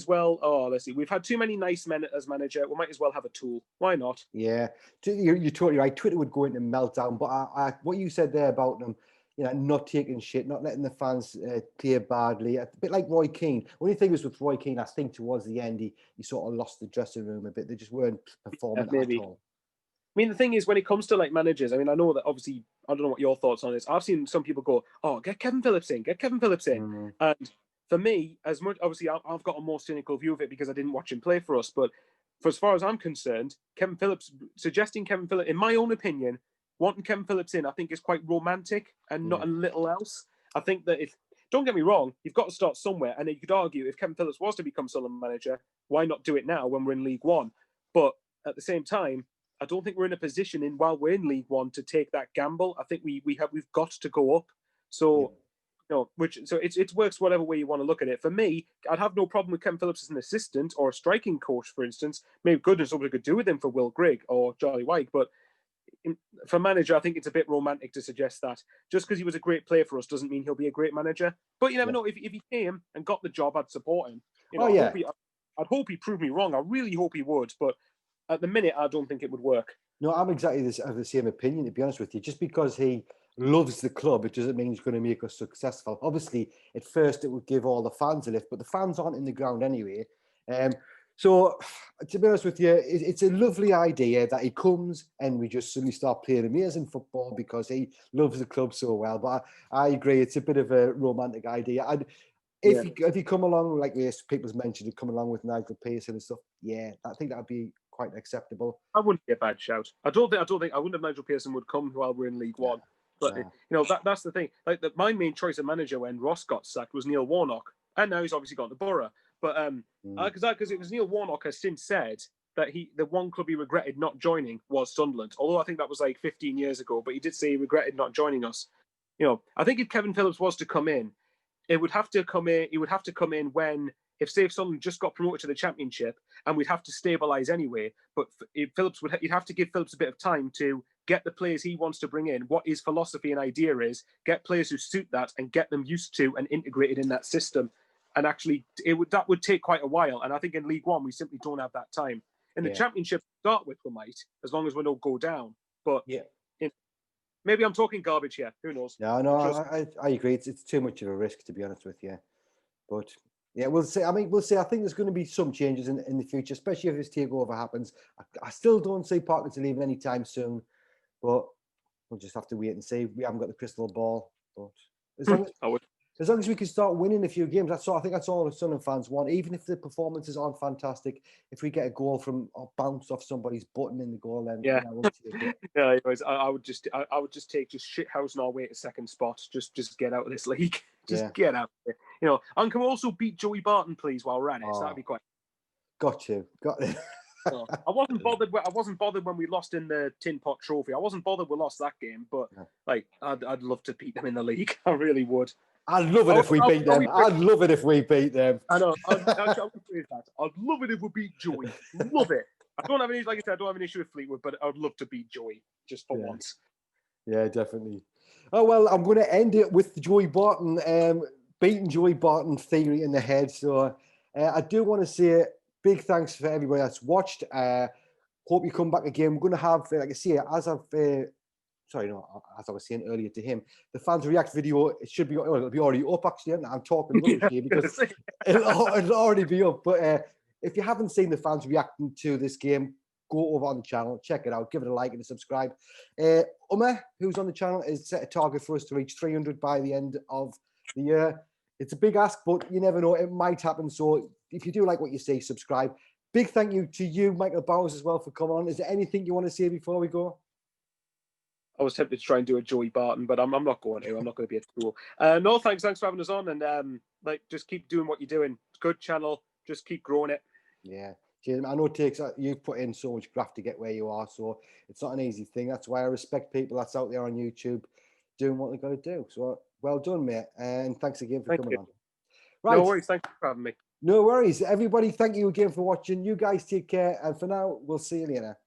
well. Oh, let's see. We've had too many nice men as manager. We might as well have a tool. Why not? Yeah, you're totally right. Twitter would go into meltdown. But what you said there about them, not taking shit, not letting the fans play badly, a bit like Roy Keane. Only thing was with Roy Keane, I think towards the end he sort of lost the dressing room a bit. They just weren't performing at all. I mean, the thing is, when it comes to like managers, I mean, I know that obviously, I don't know what your thoughts on this. I've seen some people go, "Oh, get Kevin Phillips in, Mm. And for me, as much obviously, I've got a more cynical view of it because I didn't watch him play for us. But for as far as I'm concerned, suggesting Kevin Phillips, in my own opinion, wanting Kevin Phillips in, I think is quite romantic and not a little else. I think that don't get me wrong, you've got to start somewhere, and you could argue if Kevin Phillips was to become Sunderland manager, why not do it now when we're in League One? But at the same time, I don't think we're in a position while we're in League One to take that gamble. I think we've got to go up. So, it works whatever way you want to look at it. For me, I'd have no problem with Kevin Phillips as an assistant or a striking coach, for instance. Maybe goodness somebody could do with him for Will Grigg or Charlie White. But for manager, I think it's a bit romantic to suggest that just because he was a great player for us doesn't mean he'll be a great manager. But you never know. If he came and got the job, I'd support him. I'd hope he proved me wrong. I really hope he would. But at the minute, I don't think it would work. No, I'm exactly of the same opinion, to be honest with you. Just because he loves the club, it doesn't mean he's going to make us successful. Obviously, at first, it would give all the fans a lift, but the fans aren't in the ground anyway. So, to be honest with you, it's a lovely idea that he comes and we just suddenly start playing amazing football because he loves the club so well. But I agree, it's a bit of a romantic idea. And if you come along, like people's mentioned, come along with Nigel Pearson and stuff, I think that would be quite acceptable. I wouldn't be a bad shout. I wouldn't have Nigel Pearson would come while we're in League One. But that's the thing. Like my main choice of manager when Ross got sacked was Neil Warnock, and now he's obviously gone to Borough. But because it was Neil Warnock has since said that the one club he regretted not joining was Sunderland. Although I think that was like 15 years ago, but he did say he regretted not joining us. I think if Kevin Phillips was to come in, it would have to come in. He would have to come in when, if Sunderland just got promoted to the Championship, and we'd have to stabilise anyway. But you'd have to give Phillips a bit of time to get the players he wants to bring in, what his philosophy and idea is, get players who suit that, and get them used to and integrated in that system. And actually, that would take quite a while. And I think in League One, we simply don't have that time. In the Championship, to start with, we might, as long as we don't go down. But maybe I'm talking garbage here. Who knows? No, I agree. It's too much of a risk, to be honest with you. But we'll see. I mean, we'll see. I think there's going to be some changes in the future, especially if this takeover happens. I still don't see Parkinson leaving anytime soon, but we'll just have to wait and see. We haven't got the crystal ball, but as long as we can start winning a few games, I think that's all the Sunderland fans want. Even if the performances aren't fantastic, if we get a goal from or bounce off somebody's button in the goal, then we'll take it. Anyways, I would just take shithousing our way to second spot. Just get out of this league. Get out of it. And can we also beat Joey Barton, please, while we're at it? So that'd be quite. Got to. So, I wasn't bothered. I wasn't bothered when we lost in the Tin Pot Trophy. I wasn't bothered we lost that game, but like I'd love to beat them in the league. I really would. I'd love it if we beat them. I'd love it if we beat them. I know. I'd love it if we beat Joey. Love it. I don't have any, like I said, I don't have an issue with Fleetwood, but I would love to beat Joey just for once. Yeah, definitely. Oh well, I'm going to end it with the Joey Barton beating Joey Barton theory in the head. So I do want to say big thanks for everybody that's watched. Hope you come back again. We're going to have, like I say, as I was saying earlier to him, the fans react video. It should be, it'll be already up actually. I'm talking rubbish here because it'll already be up. But if you haven't seen the fans reacting to this game, go over on the channel, check it out, give it a like and a subscribe. Who's on the channel, is set a target for us to reach 300 by the end of the year. It's a big ask, but you never know, it might happen. So if you do like what you see, subscribe. Big thank you to you, Michael Bowers, as well for coming on. Is there anything you want to say before we go? I was tempted to try and do a Joey Barton, but I'm not going to. I'm not going to be a tool. No, thanks for having us on, and just keep doing what you're doing. It's a good channel. Just keep growing it. Yeah. I know it takes, you've put in so much graft to get where you are, so it's not an easy thing. That's why I respect people that's out there on YouTube doing what they've got to do. So well done, mate, and thanks again for coming on. Right. No worries. Thanks for having me. No worries. Everybody, thank you again for watching. You guys take care, and for now, we'll see you later.